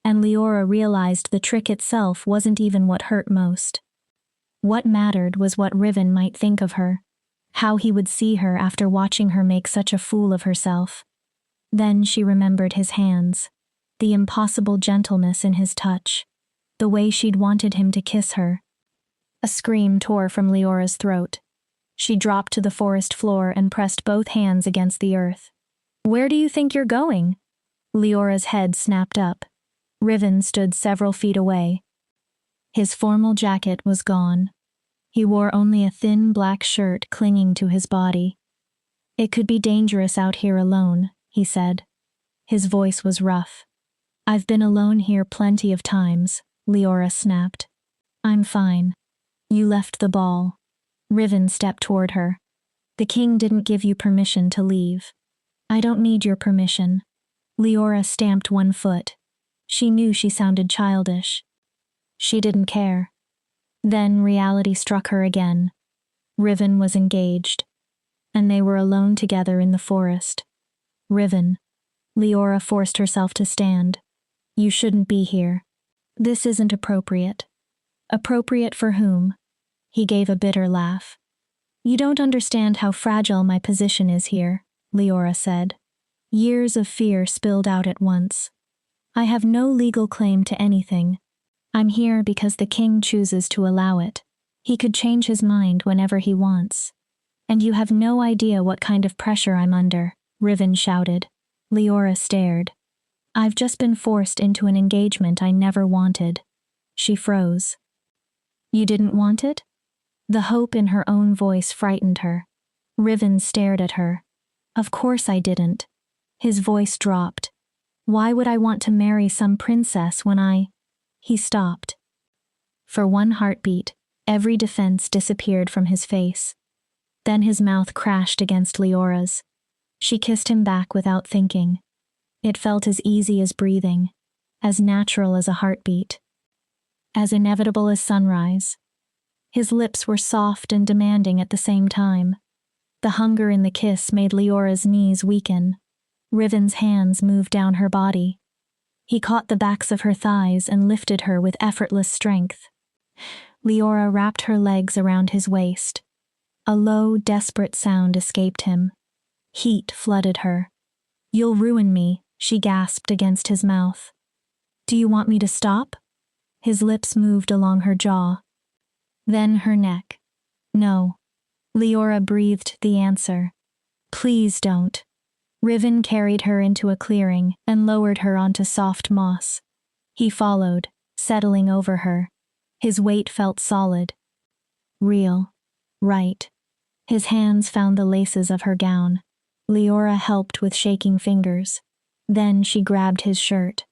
[SPEAKER 1] and Leora realized the trick itself wasn't even what hurt most. What mattered was what Riven might think of her. How he would see her after watching her make such a fool of herself. Then she remembered his hands, the impossible gentleness in his touch, the way she'd wanted him to kiss her. A scream tore from Leora's throat. She dropped to the forest floor and pressed both hands against the earth. "Where do you think you're going?" Leora's head snapped up. Riven stood several feet away. His formal jacket was gone. He wore only a thin black shirt clinging to his body. "It could be dangerous out here alone," he said. His voice was rough. "I've been alone here plenty of times," Leora snapped. "I'm fine." "You left the ball." Riven stepped toward her. "The king didn't give you permission to leave." "I don't need your permission." Leora stamped one foot. She knew she sounded childish. She didn't care. Then reality struck her again. Riven was engaged, and they were alone together in the forest. "Riven." Leora forced herself to stand. "You shouldn't be here. This isn't appropriate." "Appropriate for whom?" He gave a bitter laugh. "You don't understand how fragile my position is here," Leora said. Years of fear spilled out at once. "I have no legal claim to anything. I'm here because the king chooses to allow it. He could change his mind whenever he wants. And you have no idea what kind of pressure I'm under," Riven shouted. Leora stared. "I've just been forced into an engagement I never wanted." She froze. "You didn't want it?" The hope in her own voice frightened her. Riven stared at her. "Of course I didn't." His voice dropped. "Why would I want to marry some princess when I—" He stopped. For one heartbeat, every defense disappeared from his face. Then his mouth crashed against Leora's. She kissed him back without thinking. It felt as easy as breathing, as natural as a heartbeat, as inevitable as sunrise. His lips were soft and demanding at the same time. The hunger in the kiss made Leora's knees weaken. Riven's hands moved down her body. He caught the backs of her thighs and lifted her with effortless strength. Leora wrapped her legs around his waist. A low, desperate sound escaped him. Heat flooded her. "You'll ruin me," she gasped against his mouth. "Do you want me to stop?" His lips moved along her jaw. Then her neck. "No." Leora breathed the answer. "Please don't." Riven carried her into a clearing and lowered her onto soft moss. He followed, settling over her. His weight felt solid. Real. Right. His hands found the laces of her gown. Leora helped with shaking fingers. Then she grabbed his shirt.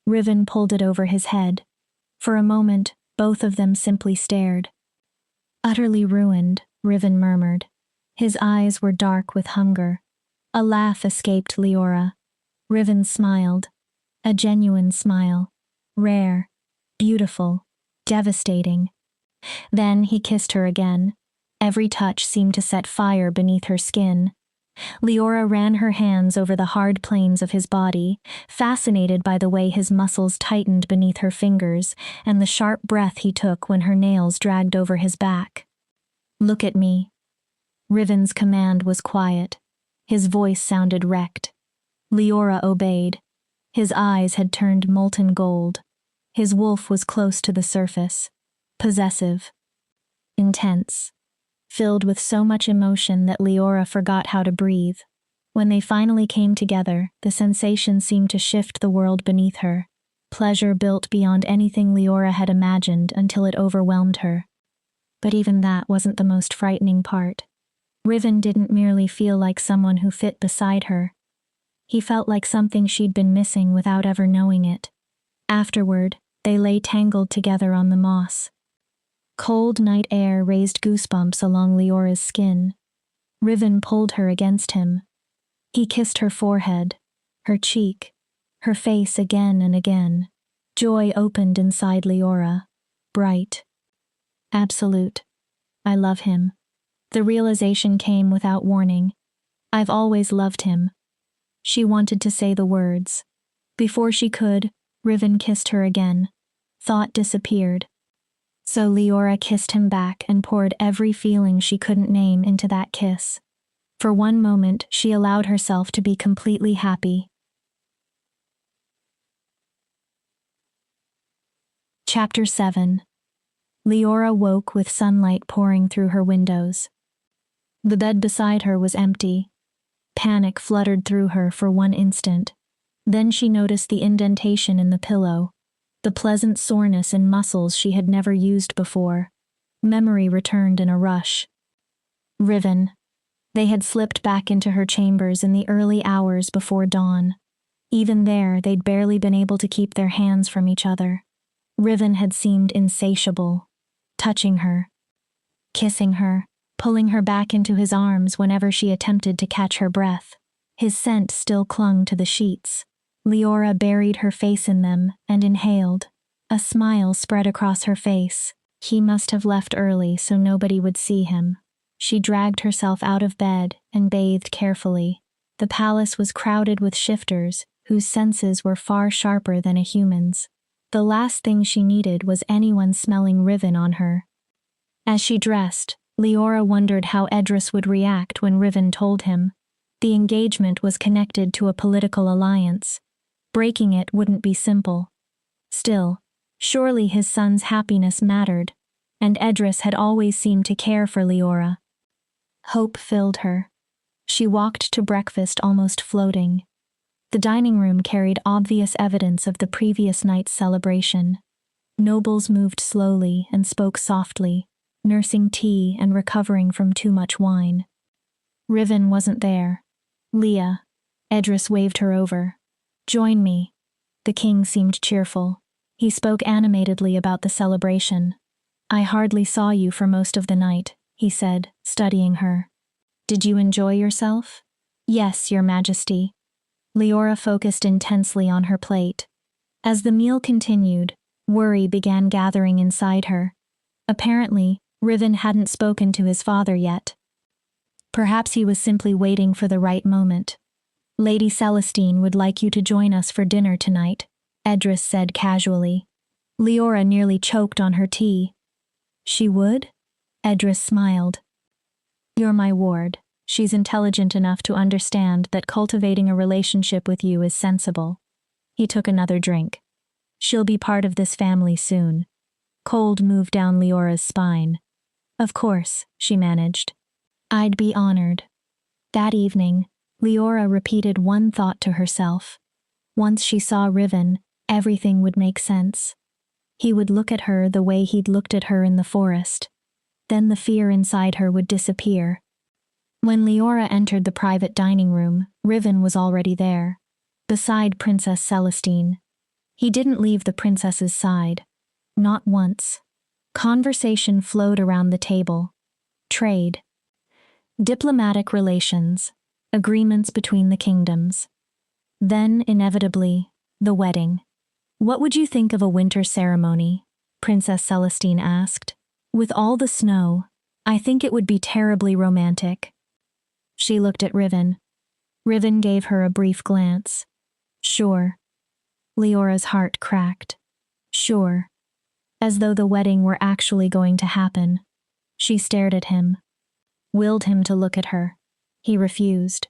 [SPEAKER 1] Riven pulled it over his head. For a moment, both of them simply stared. "Utterly ruined," Riven murmured. His eyes were dark with hunger. A laugh escaped Leora. Riven smiled. A genuine smile. Rare. Beautiful. Devastating. Then he kissed her again. Every touch seemed to set fire beneath her skin. Leora ran her hands over the hard planes of his body, fascinated by the way his muscles tightened beneath her fingers and the sharp breath he took when her nails dragged over his back. "Look at me." Riven's command was quiet. His voice sounded wrecked. Leora obeyed. His eyes had turned molten gold. His wolf was close to the surface. Possessive. Intense. Filled with so much emotion that Leora forgot how to breathe. When they finally came together, the sensation seemed to shift the world beneath her. Pleasure built beyond anything Leora had imagined until it overwhelmed her. But even that wasn't the most frightening part. Riven didn't merely feel like someone who fit beside her. He felt like something she'd been missing without ever knowing it. Afterward, they lay tangled together on the moss. Cold night air raised goosebumps along Leora's skin. Riven pulled her against him. He kissed her forehead, her cheek, her face again and again. Joy opened inside Leora. Bright. Absolute. "I love him." The realization came without warning. "I've always loved him." She wanted to say the words. Before she could, Riven kissed her again. Thought disappeared. So Leora kissed him back and poured every feeling she couldn't name into that kiss. For one moment, she allowed herself to be completely happy. Chapter 7. Leora woke with sunlight pouring through her windows. The bed beside her was empty. Panic fluttered through her for one instant. Then she noticed the indentation in the pillow, the pleasant soreness in muscles she had never used before. Memory returned in a rush. Riven. They had slipped back into her chambers in the early hours before dawn. Even there, they'd barely been able to keep their hands from each other. Riven had seemed insatiable, touching her, kissing her, pulling her back into his arms whenever she attempted to catch her breath. His scent still clung to the sheets. Leora buried her face in them and inhaled. A smile spread across her face. He must have left early so nobody would see him. She dragged herself out of bed and bathed carefully. The palace was crowded with shifters whose senses were far sharper than a human's. The last thing she needed was anyone smelling Riven on her. As she dressed, Leora wondered how Edris would react when Riven told him. The engagement was connected to a political alliance. Breaking it wouldn't be simple. Still, surely his son's happiness mattered, and Edris had always seemed to care for Leora. Hope filled her. She walked to breakfast almost floating. The dining room carried obvious evidence of the previous night's celebration. Nobles moved slowly and spoke softly, nursing tea and recovering from too much wine. Riven wasn't there. Leah. Edris waved her over. Join me. The king seemed cheerful. He spoke animatedly about the celebration. I hardly saw you for most of the night, he said, studying her. Did you enjoy yourself? Yes, Your Majesty. Leora focused intensely on her plate. As the meal continued, worry began gathering inside her. Apparently, Riven hadn't spoken to his father yet. Perhaps he was simply waiting for the right moment. Lady Celestine would like you to join us for dinner tonight, Edris said casually. Leora nearly choked on her tea. She would? Edris smiled. You're my ward. She's intelligent enough to understand that cultivating a relationship with you is sensible. He took another drink. She'll be part of this family soon. Cold moved down Leora's spine. Of course, she managed. I'd be honored. That evening, Leora repeated one thought to herself. Once she saw Riven, everything would make sense. He would look at her the way he'd looked at her in the forest. Then the fear inside her would disappear. When Leora entered the private dining room, Riven was already there, beside Princess Celestine. He didn't leave the princess's side. Not once. Conversation flowed around the table. Trade. Diplomatic relations. Agreements between the kingdoms. Then, inevitably, the wedding. What would you think of a winter ceremony? Princess Celestine asked. With all the snow, I think it would be terribly romantic. She looked at Riven. Riven gave her a brief glance. Sure. Leora's heart cracked. Sure. As though the wedding were actually going to happen. She stared at him. Willed him to look at her. He refused.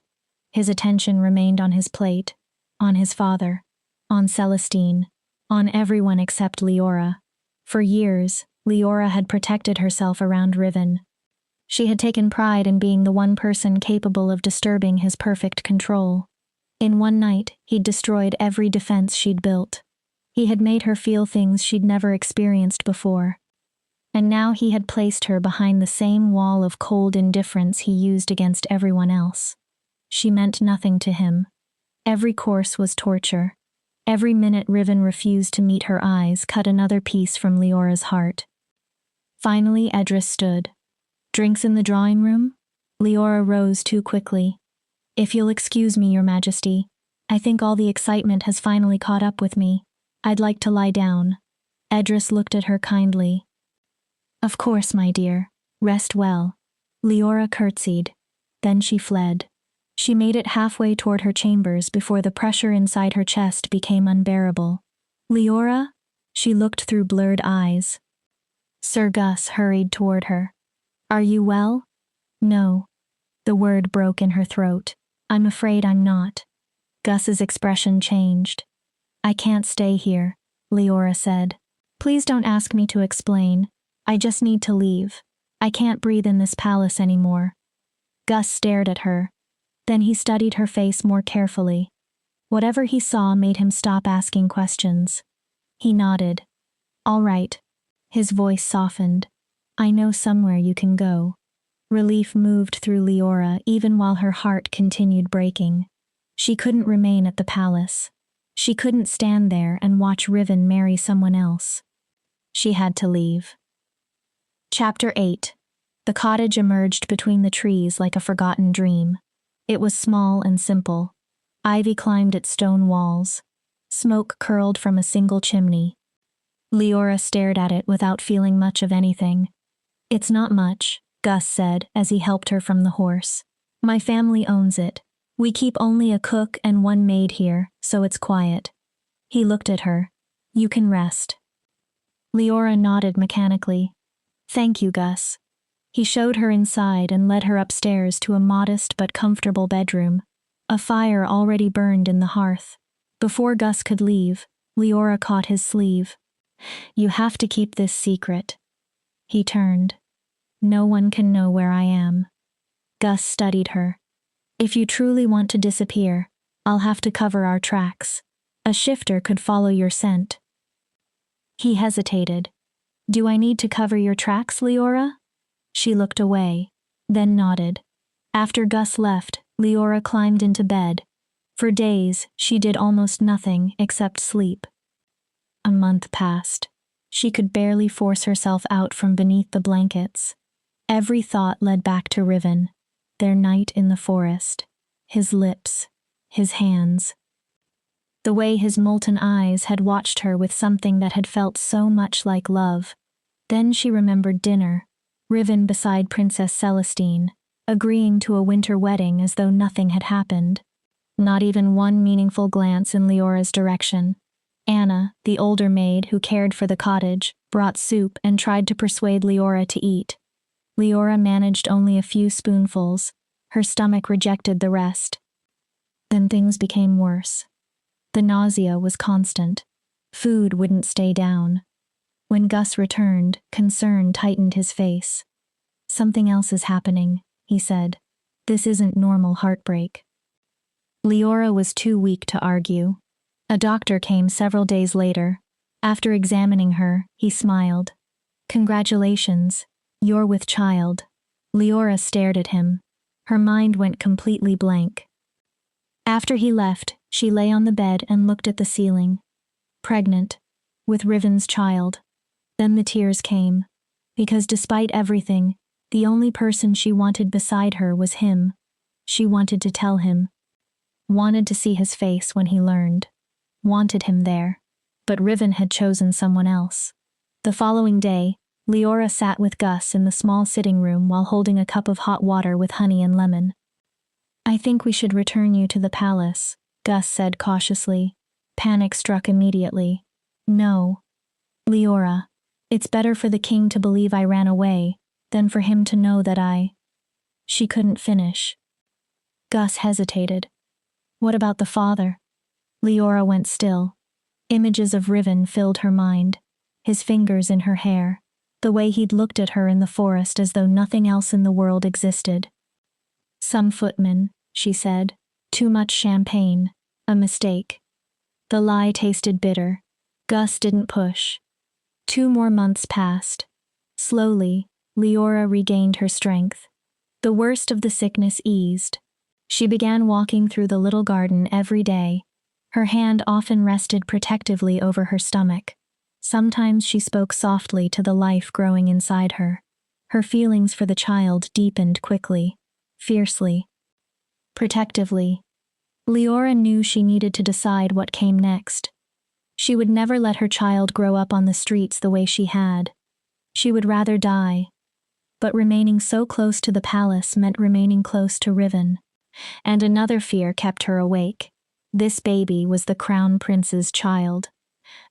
[SPEAKER 1] His attention remained on his plate, on his father, on Celestine, on everyone except Leora. For years, Leora had protected herself around Riven. She had taken pride in being the one person capable of disturbing his perfect control. In one night, he'd destroyed every defense she'd built. He had made her feel things she'd never experienced before. And now he had placed her behind the same wall of cold indifference he used against everyone else. She meant nothing to him. Every course was torture. Every minute Riven refused to meet her eyes cut another piece from Leora's heart. Finally, Edris stood. Drinks in the drawing room? Leora rose too quickly. If you'll excuse me, Your Majesty, I think all the excitement has finally caught up with me. I'd like to lie down. Edris looked at her kindly. Of course, my dear. Rest well. Leora curtsied. Then she fled. She made it halfway toward her chambers before the pressure inside her chest became unbearable. Leora? She looked through blurred eyes. Sir Gus hurried toward her. Are you well? No. The word broke in her throat. I'm afraid I'm not. Gus's expression changed. I can't stay here, Leora said. Please don't ask me to explain. I just need to leave. I can't breathe in this palace anymore. Gus stared at her. Then he studied her face more carefully. Whatever he saw made him stop asking questions. He nodded. All right. His voice softened. I know somewhere you can go. Relief moved through Leora even while her heart continued breaking. She couldn't remain at the palace. She couldn't stand there and watch Riven marry someone else. She had to leave. Chapter 8. The cottage emerged between the trees like a forgotten dream. It was small and simple. Ivy climbed its stone walls. Smoke curled from a single chimney. Leora stared at it without feeling much of anything. It's not much, Gus said as he helped her from the horse. My family owns it. We keep only a cook and one maid here, so it's quiet. He looked at her. You can rest. Leora nodded mechanically. Thank you, Gus. He showed her inside and led her upstairs to a modest but comfortable bedroom. A fire already burned in the hearth. Before Gus could leave, Leora caught his sleeve. You have to keep this secret. He turned. No one can know where I am. Gus studied her. If you truly want to disappear, I'll have to cover our tracks. A shifter could follow your scent. He hesitated. Do I need to cover your tracks, Leora? She looked away, then nodded. After Gus left, Leora climbed into bed. For days, she did almost nothing except sleep. A month passed. She could barely force herself out from beneath the blankets. Every thought led back to Riven, their night in the forest, his lips, his hands. The way his molten eyes had watched her with something that had felt so much like love. Then she remembered dinner, Riven beside Princess Celestine, agreeing to a winter wedding as though nothing had happened. Not even one meaningful glance in Leora's direction. Anna, the older maid who cared for the cottage, brought soup and tried to persuade Leora to eat. Leora managed only a few spoonfuls. Her stomach rejected the rest. Then things became worse. The nausea was constant. Food wouldn't stay down. When Gus returned, concern tightened his face. Something else is happening, he said. This isn't normal heartbreak. Leora was too weak to argue. A doctor came several days later. After examining her, he smiled. Congratulations, you're with child. Leora stared at him. Her mind went completely blank. After he left, she lay on the bed and looked at the ceiling. Pregnant, with Riven's child. Then the tears came. Because despite everything, the only person she wanted beside her was him. She wanted to tell him. Wanted to see his face when he learned. Wanted him there. But Riven had chosen someone else. The following day, Leora sat with Gus in the small sitting room while holding a cup of hot water with honey and lemon. I think we should return you to the palace, Gus said cautiously. Panic struck immediately. No. Leora, it's better for the king to believe I ran away than for him to know that I... She couldn't finish. Gus hesitated. What about the father? Leora went still. Images of Riven filled her mind, his fingers in her hair, the way he'd looked at her in the forest as though nothing else in the world existed. Some footman, she said. Too much champagne. A mistake. The lie tasted bitter. Gus didn't push. 2 more months passed. Slowly, Leora regained her strength. The worst of the sickness eased. She began walking through the little garden every day. Her hand often rested protectively over her stomach. Sometimes she spoke softly to the life growing inside her. Her feelings for the child deepened quickly, fiercely, protectively. Leora knew she needed to decide what came next. She would never let her child grow up on the streets the way she had. She would rather die. But remaining so close to the palace meant remaining close to Riven. And another fear kept her awake. This baby was the crown prince's child.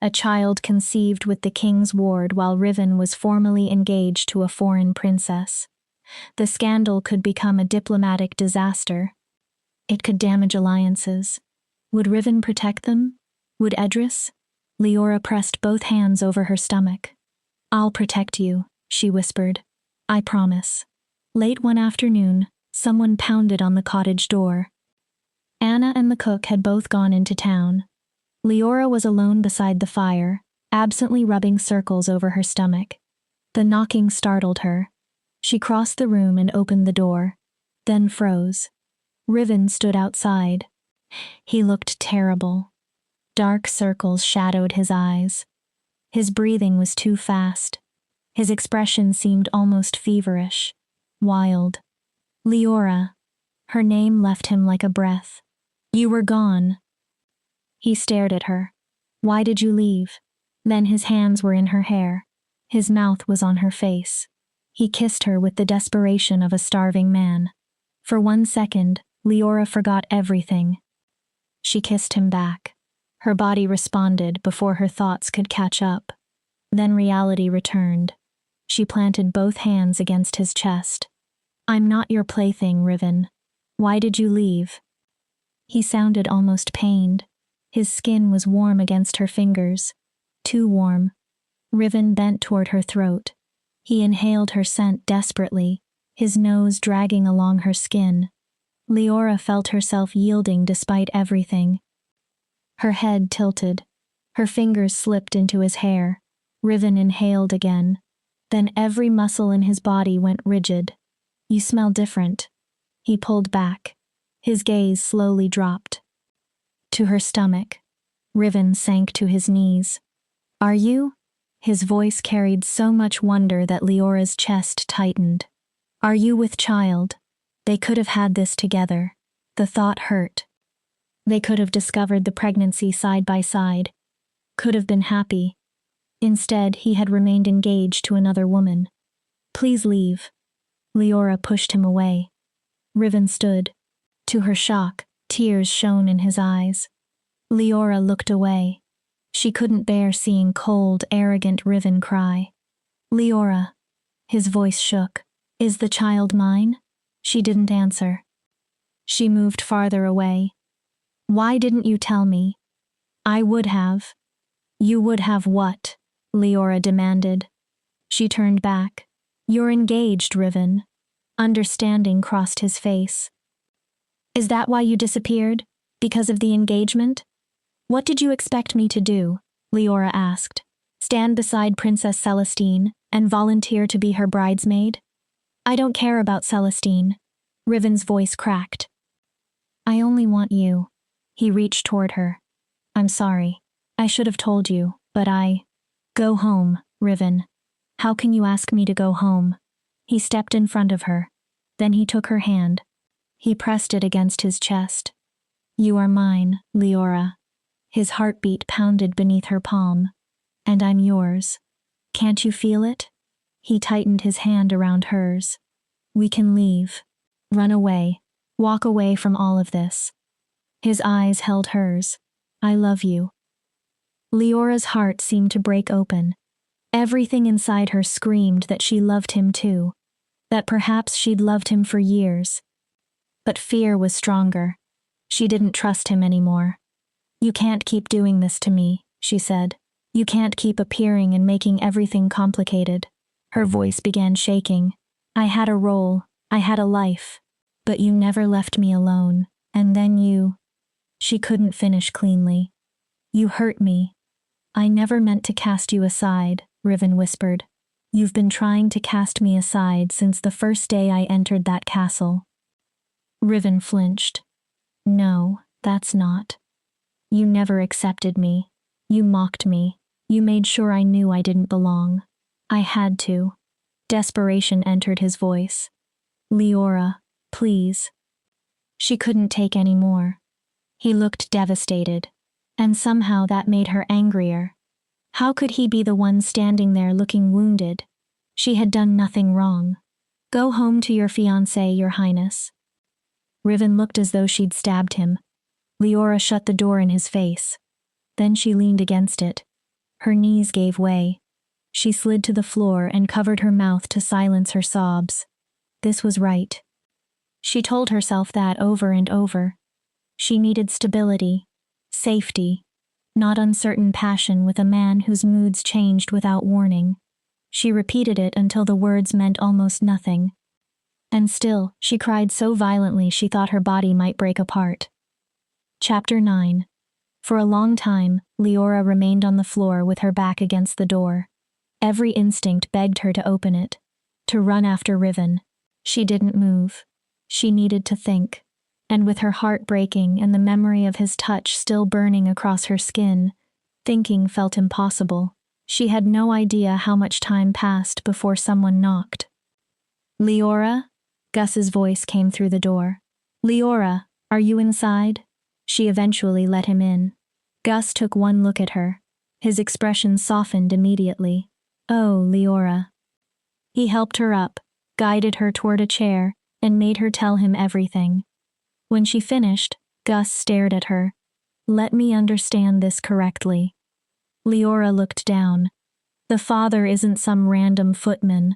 [SPEAKER 1] A child conceived with the king's ward while Riven was formally engaged to a foreign princess. The scandal could become a diplomatic disaster. It could damage alliances. Would Riven protect them? Would Edris? Leora pressed both hands over her stomach. "I'll protect you," she whispered. "I promise." Late one afternoon, someone pounded on the cottage door. Anna and the cook had both gone into town. Leora was alone beside the fire, absently rubbing circles over her stomach. The knocking startled her. She crossed the room and opened the door, then froze. Riven stood outside. He looked terrible. Dark circles shadowed his eyes. His breathing was too fast. His expression seemed almost feverish, wild. "Leora." Her name left him like a breath. "You were gone." He stared at her. "Why did you leave?" Then his hands were in her hair. His mouth was on her face. He kissed her with the desperation of a starving man. For 1 second, Leora forgot everything. She kissed him back. Her body responded before her thoughts could catch up. Then reality returned. She planted both hands against his chest. "I'm not your plaything, Riven. Why did you leave?" He sounded almost pained. His skin was warm against her fingers. Too warm. Riven bent toward her throat. He inhaled her scent desperately, his nose dragging along her skin. Leora felt herself yielding despite everything. Her head tilted. Her fingers slipped into his hair. Riven inhaled again. Then every muscle in his body went rigid. "You smell different." He pulled back. His gaze slowly dropped. To her stomach. Riven sank to his knees. "Are you?" His voice carried so much wonder that Leora's chest tightened. "Are you with child?" They could have had this together. The thought hurt. They could have discovered the pregnancy side by side. Could have been happy. Instead, he had remained engaged to another woman. "Please leave." Leora pushed him away. Riven stood. To her shock, tears shone in his eyes. Leora looked away. She couldn't bear seeing cold, arrogant Riven cry. "Leora." His voice shook. "Is the child mine?" She didn't answer. She moved farther away. "Why didn't you tell me?" "I would have." "You would have what?" Leora demanded. She turned back. "You're engaged, Riven." Understanding crossed his face. "Is that why you disappeared? Because of the engagement?" "What did you expect me to do?" Leora asked. "Stand beside Princess Celestine and volunteer to be her bridesmaid?" "I don't care about Celestine." Riven's voice cracked. "I only want you." He reached toward her. "I'm sorry. I should have told you, but Go home, Riven." "How can you ask me to go home?" He stepped in front of her. Then he took her hand. He pressed it against his chest. "You are mine, Leora." His heartbeat pounded beneath her palm. "And I'm yours. Can't you feel it?" He tightened his hand around hers. "We can leave. Run away. Walk away from all of this." His eyes held hers. "I love you." Leora's heart seemed to break open. Everything inside her screamed that she loved him too. That perhaps she'd loved him for years. But fear was stronger. She didn't trust him anymore. "You can't keep doing this to me," she said. "You can't keep appearing and making everything complicated." Her voice began shaking. "I had a role. I had a life. But you never left me alone. And then you—" She couldn't finish cleanly. "You hurt me." "I never meant to cast you aside," Riven whispered. "You've been trying to cast me aside since the first day I entered that castle." Riven flinched. "No, that's not. You never accepted me. You mocked me. You made sure I knew I didn't belong. I had to." Desperation entered his voice. "Leora, please." She couldn't take any more. He looked devastated, and somehow that made her angrier. How could he be the one standing there looking wounded? She had done nothing wrong. "Go home to your fiancé, Your Highness." Riven looked as though she'd stabbed him. Leora shut the door in his face. Then she leaned against it. Her knees gave way. She slid to the floor and covered her mouth to silence her sobs. This was right. She told herself that over and over. She needed stability, safety, not uncertain passion with a man whose moods changed without warning. She repeated it until the words meant almost nothing. And still, she cried so violently she thought her body might break apart. Chapter 9. For a long time, Leora remained on the floor with her back against the door. Every instinct begged her to open it, to run after Riven. She didn't move. She needed to think. And with her heart breaking and the memory of his touch still burning across her skin, thinking felt impossible. She had no idea how much time passed before someone knocked. "Leora?" Gus's voice came through the door. "Leora, are you inside?" She eventually let him in. Gus took one look at her. His expression softened immediately. "Oh, Leora." He helped her up, guided her toward a chair, and made her tell him everything. When she finished, Gus stared at her. "Let me understand this correctly." Leora looked down. "The father isn't some random footman."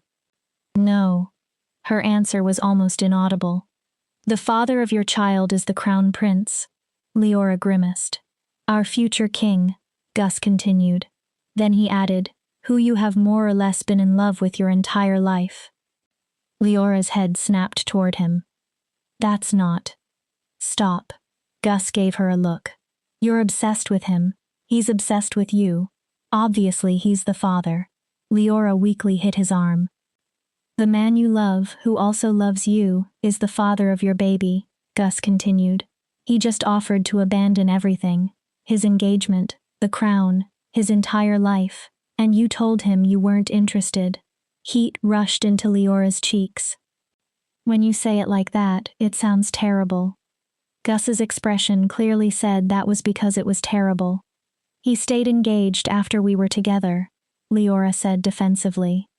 [SPEAKER 1] "No." Her answer was almost inaudible. "The father of your child is the crown prince." Leora grimaced. "Our future king," Gus continued. Then he added, "who you have more or less been in love with your entire life." Leora's head snapped toward him. "That's not." "Stop." Gus gave her a look. "You're obsessed with him. He's obsessed with you. Obviously he's the father." Leora weakly hit his arm. "The man you love, who also loves you, is the father of your baby," Gus continued. "He just offered to abandon everything. His engagement, the crown, his entire life, and you told him you weren't interested." Heat rushed into Leora's cheeks. "When you say it like that, it sounds terrible." Gus's expression clearly said that was because it was terrible. "He stayed engaged after we were together," Leora said defensively.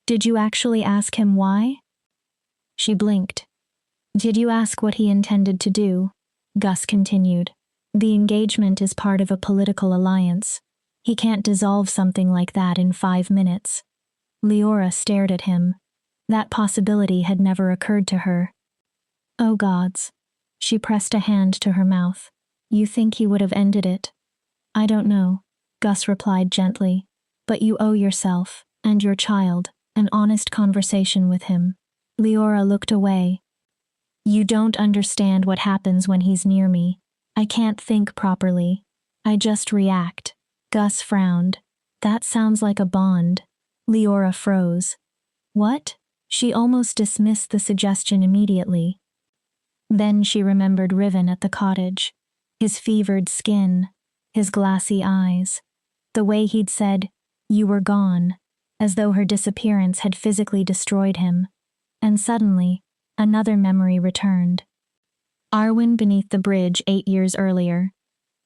[SPEAKER 1] "Did you actually ask him why?" She blinked. "Did you ask what he intended to do?" Gus continued. "The engagement is part of a political alliance. He can't dissolve something like that in 5 minutes." Leora stared at him. That possibility had never occurred to her. "Oh gods." She pressed a hand to her mouth. "You think he would have ended it?" "I don't know," Gus replied gently. "But you owe yourself, and your child, an honest conversation with him." Leora looked away. "You don't understand what happens when he's near me. I can't think properly. I just react." Gus frowned. "That sounds like a bond." Leora froze. "What?" She almost dismissed the suggestion immediately. Then she remembered Riven at the cottage. His fevered skin, his glassy eyes, the way he'd said, "You were gone," as though her disappearance had physically destroyed him. And suddenly, another memory returned. Arwen beneath the bridge 8 years earlier,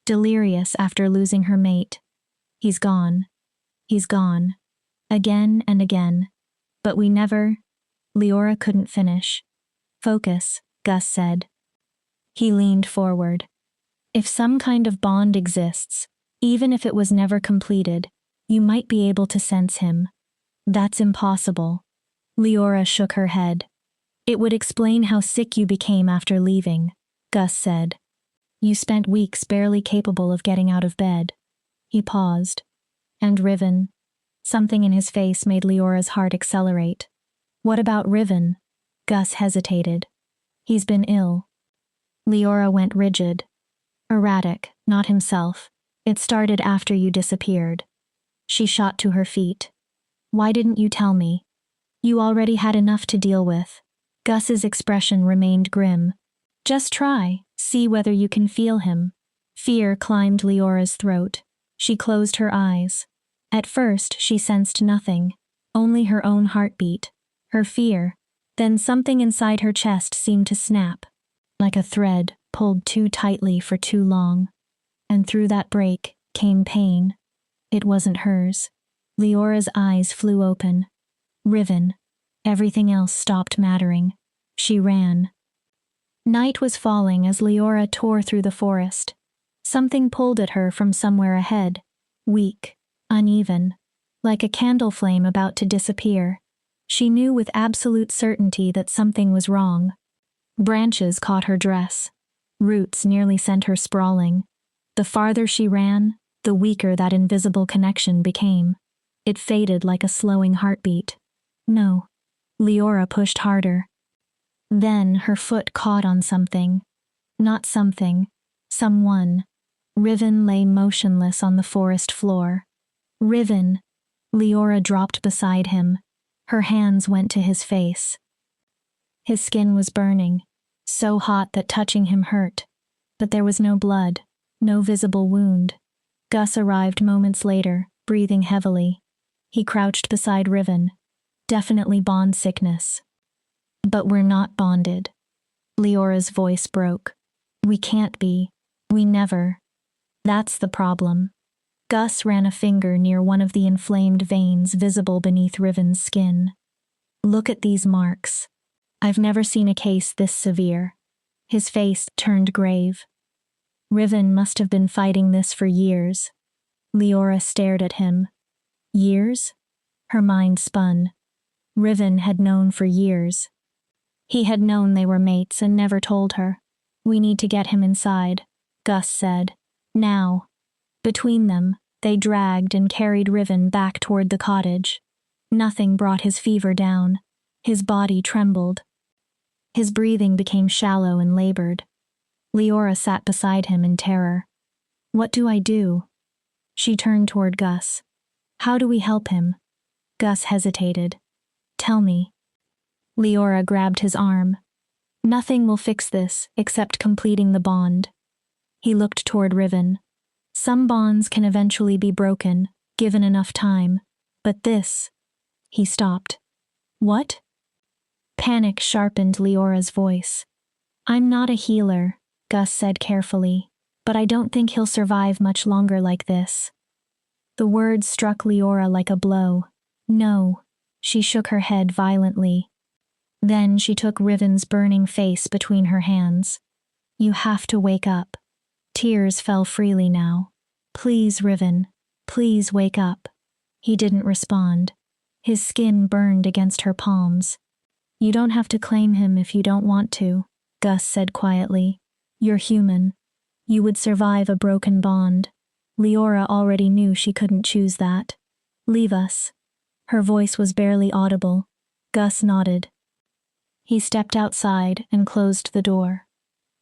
[SPEAKER 1] delirious after losing her mate. He's gone. He's gone. Again and again. But we never... Leora couldn't finish. "Focus," Gus said. He leaned forward. "If some kind of bond exists, even if it was never completed, you might be able to sense him." "That's impossible." Leora shook her head. "It would explain how sick you became after leaving," Gus said. "You spent weeks barely capable of getting out of bed." He paused. "And Riven?" Something in his face made Leora's heart accelerate. "What about Riven?" Gus hesitated. "He's been ill." Leora went rigid. "Erratic, not himself. It started after you disappeared." She shot to her feet. "Why didn't you tell me? You already had enough to deal with." Gus's expression remained grim. "Just try, see whether you can feel him." Fear climbed Leora's throat. She closed her eyes. At first, she sensed nothing, only her own heartbeat, her fear. Then something inside her chest seemed to snap, like a thread pulled too tightly for too long. And through that break came pain. It wasn't hers. Leora's eyes flew open. Riven. Everything else stopped mattering. She ran. Night was falling as Leora tore through the forest. Something pulled at her from somewhere ahead. Weak, uneven, like a candle flame about to disappear. She knew with absolute certainty that something was wrong. Branches caught her dress. Roots nearly sent her sprawling. The farther she ran, the weaker that invisible connection became. It faded like a slowing heartbeat. No. Leora pushed harder. Then her foot caught on something. Not something. Someone. Riven lay motionless on the forest floor. Riven. Leora dropped beside him. Her hands went to his face. His skin was burning, so hot that touching him hurt. But there was no blood, no visible wound. Gus arrived moments later, breathing heavily. He crouched beside Riven. Definitely bond sickness. But we're not bonded. Leora's voice broke. We can't be. We never. That's the problem. Gus ran a finger near one of the inflamed veins visible beneath Riven's skin. Look at these marks. I've never seen a case this severe. His face turned grave. Riven must have been fighting this for years. Leora stared at him. Years? Her mind spun. Riven had known for years. He had known they were mates and never told her. We need to get him inside, Gus said. Now. Between them, they dragged and carried Riven back toward the cottage. Nothing brought his fever down. His body trembled. His breathing became shallow and labored. Leora sat beside him in terror. What do I do? She turned toward Gus. How do we help him? Gus hesitated. Tell me. Leora grabbed his arm. Nothing will fix this except completing the bond. He looked toward Riven. Some bonds can eventually be broken, given enough time. But this... He stopped. What? Panic sharpened Leora's voice. I'm not a healer, Gus said carefully, but I don't think he'll survive much longer like this. The words struck Leora like a blow. No. She shook her head violently. Then she took Riven's burning face between her hands. You have to wake up. Tears fell freely now. Please, Riven. Please wake up. He didn't respond. His skin burned against her palms. You don't have to claim him if you don't want to, Gus said quietly. You're human. You would survive a broken bond. Leora already knew she couldn't choose that. Leave us. Her voice was barely audible. Gus nodded. He stepped outside and closed the door.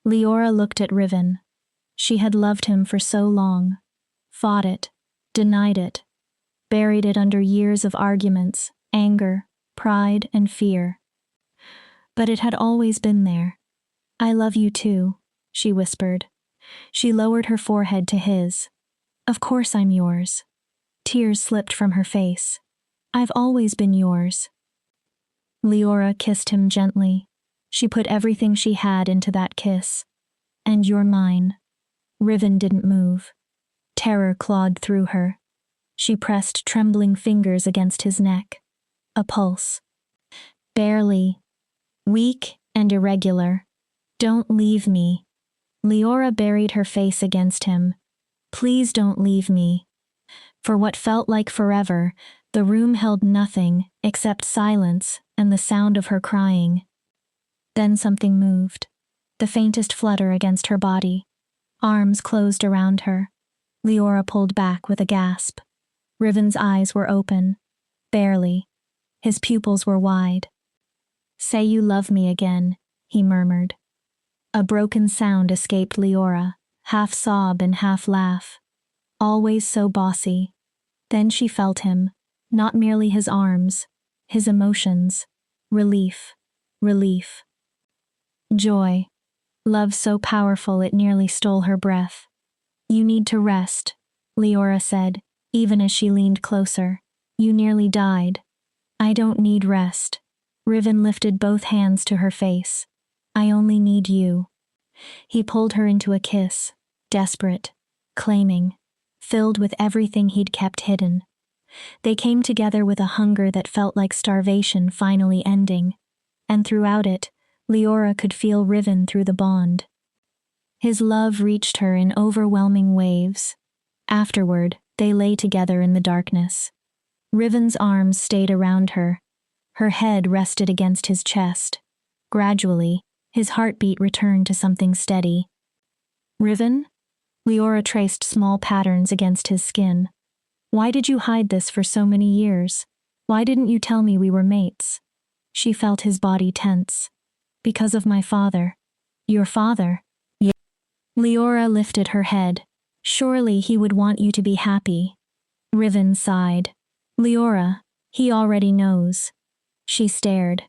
[SPEAKER 1] Leora looked at Riven. She had loved him for so long. Fought it. Denied it. Buried it under years of arguments, anger, pride, and fear. But it had always been there. I love you too, she whispered. She lowered her forehead to his. Of course I'm yours. Tears slipped from her face. I've always been yours. Leora kissed him gently. She put everything she had into that kiss. And you're mine. Riven didn't move. Terror clawed through her. She pressed trembling fingers against his neck. A pulse. Barely. Weak and irregular. Don't leave me. Leora buried her face against him. Please don't leave me. For what felt like forever, the room held nothing except silence and the sound of her crying. Then something moved. The faintest flutter against her body. Arms closed around her. Leora pulled back with a gasp. Riven's eyes were open. Barely. His pupils were wide. Say you love me again, he murmured. A broken sound escaped Leora, half sob and half laugh. Always so bossy. Then she felt him, not merely his arms, his emotions. Relief. Relief. Joy. Love so powerful it nearly stole her breath. You need to rest, Leora said, even as she leaned closer. You nearly died. I don't need rest. Riven lifted both hands to her face. I only need you. He pulled her into a kiss, desperate, claiming, filled with everything he'd kept hidden. They came together with a hunger that felt like starvation finally ending, and throughout it, Leora could feel Riven through the bond. His love reached her in overwhelming waves. Afterward, They lay together in the darkness. Riven's arms stayed around her. Her head rested against his chest. Gradually, his heartbeat returned to something steady. Riven? Leora traced small patterns against his skin. Why did you hide this for so many years? Why didn't you tell me we were mates? She felt his body tense. Because of my father. Your father? Yeah. Leora lifted her head. Surely he would want you to be happy. Riven sighed. Leora, he already knows. She stared.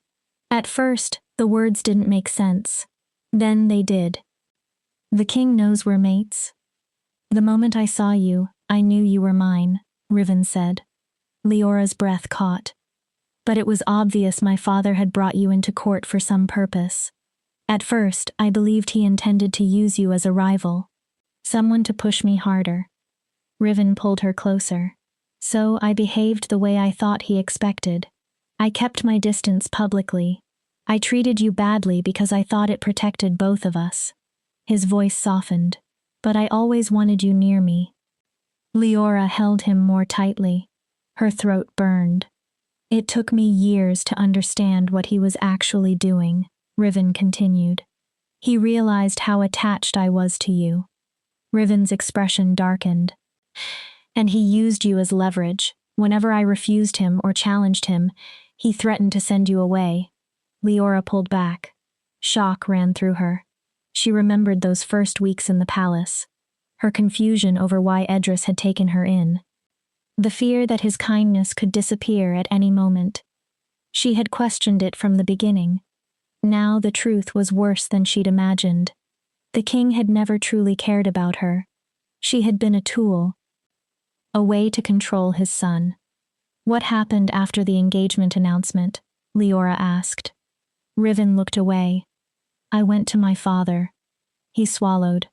[SPEAKER 1] At first, the words didn't make sense. Then they did. The king knows we're mates. The moment I saw you, I knew you were mine, Riven said. Leora's breath caught. But it was obvious my father had brought you into court for some purpose. At first, I believed he intended to use you as a rival. Someone to push me harder. Riven pulled her closer. So I behaved the way I thought he expected. I kept my distance publicly. I treated you badly because I thought it protected both of us. His voice softened. But I always wanted you near me. Leora held him more tightly. Her throat burned. It took me years to understand what he was actually doing, Riven continued. He realized how attached I was to you. Riven's expression darkened. And he used you as leverage. Whenever I refused him or challenged him, he threatened to send you away. Leora pulled back. Shock ran through her. She remembered those first weeks in the palace. Her confusion over why Edris had taken her in. The fear that his kindness could disappear at any moment. She had questioned it from the beginning. Now the truth was worse than she'd imagined. The king had never truly cared about her. She had been a tool. A way to control his son. What happened after the engagement announcement? Leora asked. Riven looked away. I went to my father. He swallowed.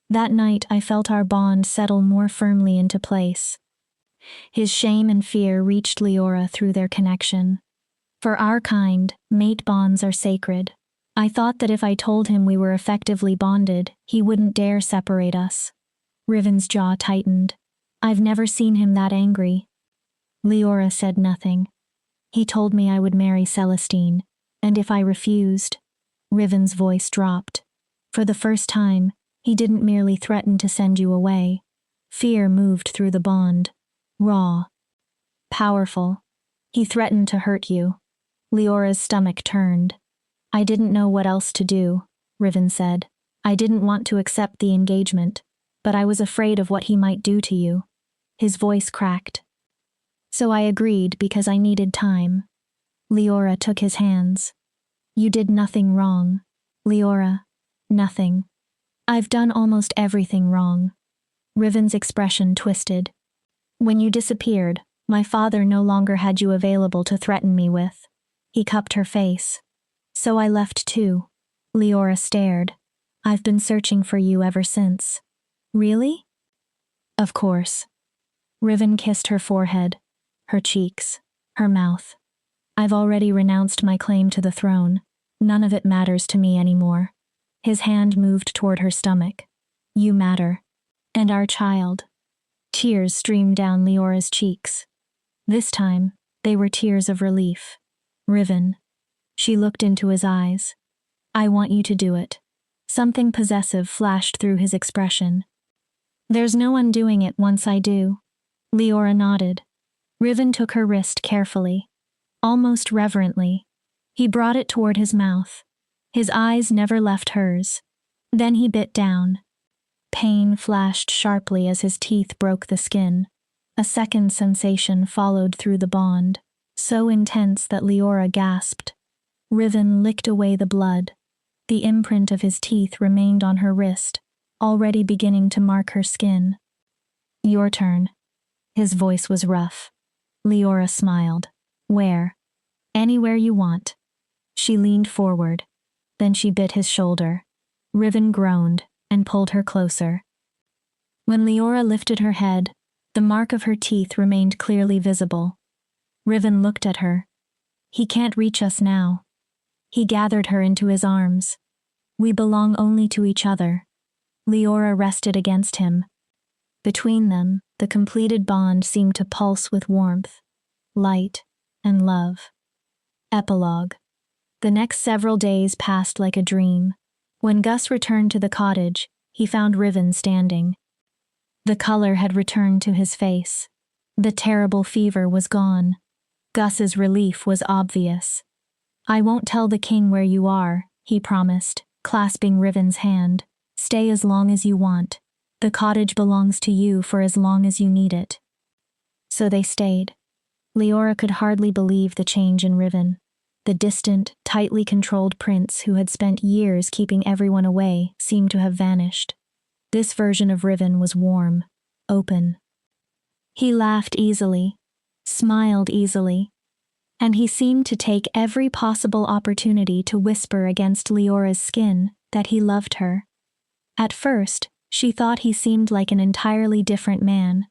[SPEAKER 1] That night I felt our bond settle more firmly into place. His shame and fear reached Leora through their connection. For our kind, mate bonds are sacred. I thought that if I told him we were effectively bonded, he wouldn't dare separate us. Riven's jaw tightened. I've never seen him that angry. Leora said nothing. He told me I would marry Celestine, and if I refused, Riven's voice dropped. For the first time, he didn't merely threaten to send you away. Fear moved through the bond. Raw. Powerful. He threatened to hurt you. Leora's stomach turned. I didn't know what else to do, Riven said. I didn't want to accept the engagement, but I was afraid of what he might do to you. His voice cracked. So I agreed because I needed time. Leora took his hands. You did nothing wrong. Leora, nothing. I've done almost everything wrong. Riven's expression twisted. When you disappeared, my father no longer had you available to threaten me with. He cupped her face. So I left too. Leora stared. I've been searching for you ever since. Really? Of course. Riven kissed her forehead, her cheeks, her mouth. I've already renounced my claim to the throne. None of it matters to me anymore. His hand moved toward her stomach. You matter. And our child. Tears streamed down Leora's cheeks. This time, they were tears of relief. Riven. She looked into his eyes. I want you to do it. Something possessive flashed through his expression. There's no undoing it once I do. Leora nodded. Riven took her wrist carefully. Almost reverently. He brought it toward his mouth. His eyes never left hers. Then he bit down. Pain flashed sharply as his teeth broke the skin. A second sensation followed through the bond, so intense that Leora gasped. Riven licked away the blood. The imprint of his teeth remained on her wrist, already beginning to mark her skin. Your turn. His voice was rough. Leora smiled. Where? Anywhere you want. She leaned forward. Then she bit his shoulder. Riven groaned and pulled her closer. When Leora lifted her head, the mark of her teeth remained clearly visible. Riven looked at her. He can't reach us now. He gathered her into his arms. We belong only to each other. Leora rested against him. Between them, The completed bond seemed to pulse with warmth, light, and love. Epilogue. The next several days passed like a dream. When Gus returned to the cottage, he found Riven standing. The color had returned to his face. The terrible fever was gone. Gus's relief was obvious. "I won't tell the king where you are," he promised, clasping Riven's hand. "Stay as long as you want. The cottage belongs to you for as long as you need it." So they stayed. Leora could hardly believe the change in Riven. The distant, tightly controlled prince who had spent years keeping everyone away seemed to have vanished. This version of Riven was warm, open. He laughed easily, smiled easily, and he seemed to take every possible opportunity to whisper against Leora's skin that he loved her. At first, she thought he seemed like an entirely different man.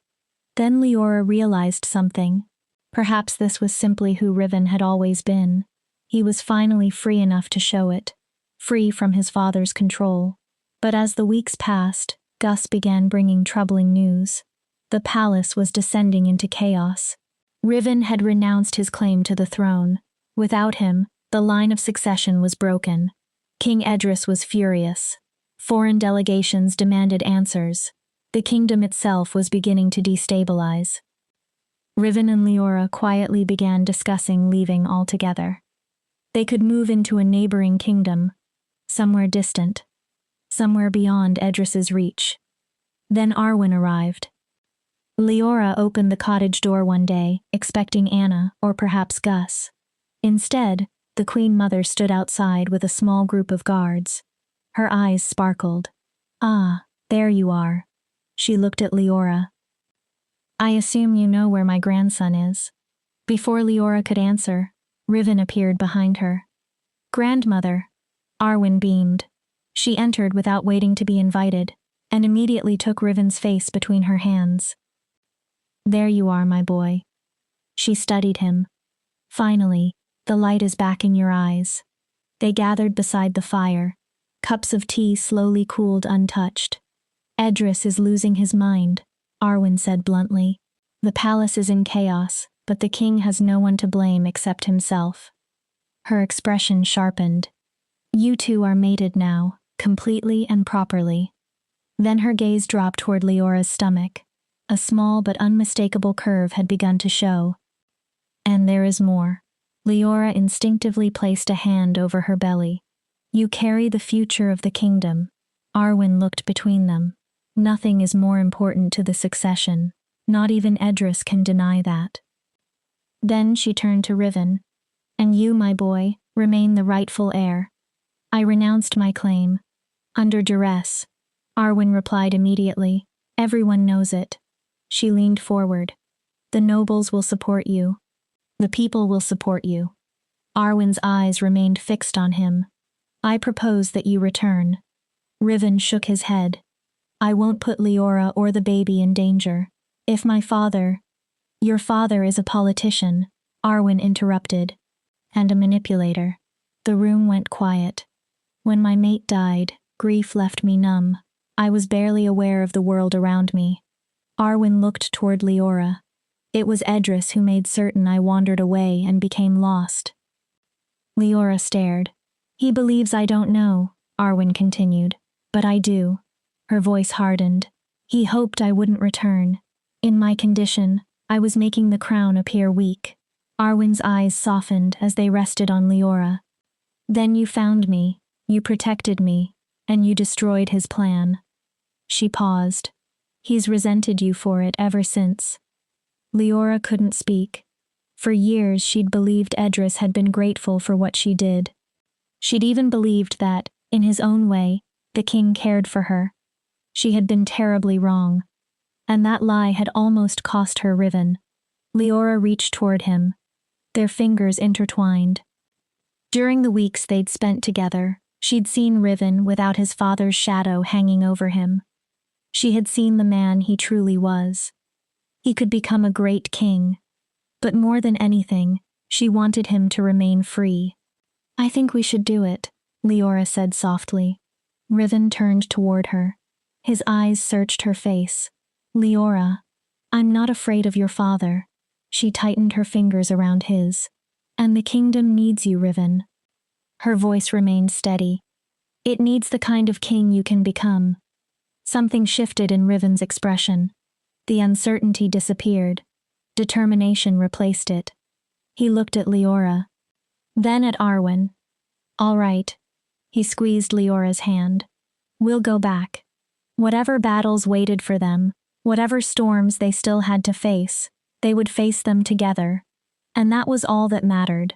[SPEAKER 1] Then Leora realized something. Perhaps this was simply who Riven had always been. He was finally free enough to show it, free from his father's control. But as the weeks passed, Gus began bringing troubling news. The palace was descending into chaos. Riven had renounced his claim to the throne. Without him, the line of succession was broken. King Edris was furious. Foreign delegations demanded answers. The kingdom itself was beginning to destabilize. Riven and Leora quietly began discussing leaving altogether. They could move into a neighboring kingdom, somewhere distant, somewhere beyond Edris's reach. Then Arwen arrived. Leora opened the cottage door one day, expecting Anna or perhaps Gus. Instead, the Queen Mother stood outside with a small group of guards. Her eyes sparkled. "Ah, there you are." She looked at Leora. "I assume you know where my grandson is." Before Leora could answer, Riven appeared behind her. "Grandmother." Arwen beamed. She entered without waiting to be invited, and immediately took Riven's face between her hands. "There you are, my boy." She studied him. "Finally, the light is back in your eyes." They gathered beside the fire. Cups of tea slowly cooled untouched. "Edris is losing his mind," Arwen said bluntly. "The palace is in chaos, but the king has no one to blame except himself." Her expression sharpened. "You two are mated now, completely and properly." Then her gaze dropped toward Leora's stomach. A small but unmistakable curve had begun to show. "And there is more." Leora instinctively placed a hand over her belly. "You carry the future of the kingdom." Arwen looked between them. "Nothing is more important to the succession. Not even Edris can deny that." Then she turned to Riven. "And you, my boy, remain the rightful heir." "I renounced my claim." "Under duress." Arwen replied immediately. "Everyone knows it." She leaned forward. "The nobles will support you. The people will support you." Arwen's eyes remained fixed on him. "I propose that you return." Riven shook his head. "I won't put Leora or the baby in danger. If my father—" "Your father is a politician," Arwen interrupted, "and a manipulator." The room went quiet. "When my mate died, grief left me numb. I was barely aware of the world around me." Arwen looked toward Leora. "It was Edris who made certain I wandered away and became lost." Leora stared. "He believes I don't know," Arwen continued, "but I do." Her voice hardened. "He hoped I wouldn't return. In my condition, I was making the crown appear weak." Arwen's eyes softened as they rested on Leora. "Then you found me, you protected me, and you destroyed his plan." She paused. "He's resented you for it ever since." Leora couldn't speak. For years she'd believed Edris had been grateful for what she did. She'd even believed that, in his own way, the king cared for her. She had been terribly wrong. And that lie had almost cost her Riven. Leora reached toward him. Their fingers intertwined. During the weeks they'd spent together, she'd seen Riven without his father's shadow hanging over him. She had seen the man he truly was. He could become a great king. But more than anything, she wanted him to remain free. "I think we should do it," Leora said softly. Riven turned toward her. His eyes searched her face. "Leora." I'm not afraid of your father. She tightened her fingers around his. And the kingdom needs you, Riven. Her voice remained steady. It needs the kind of king you can become. Something shifted in Riven's expression. The uncertainty disappeared. Determination replaced it. He looked at Leora. Then at Arwen. All right. He squeezed Leora's hand. We'll go back. Whatever battles waited for them, whatever storms they still had to face, they would face them together. And that was all that mattered.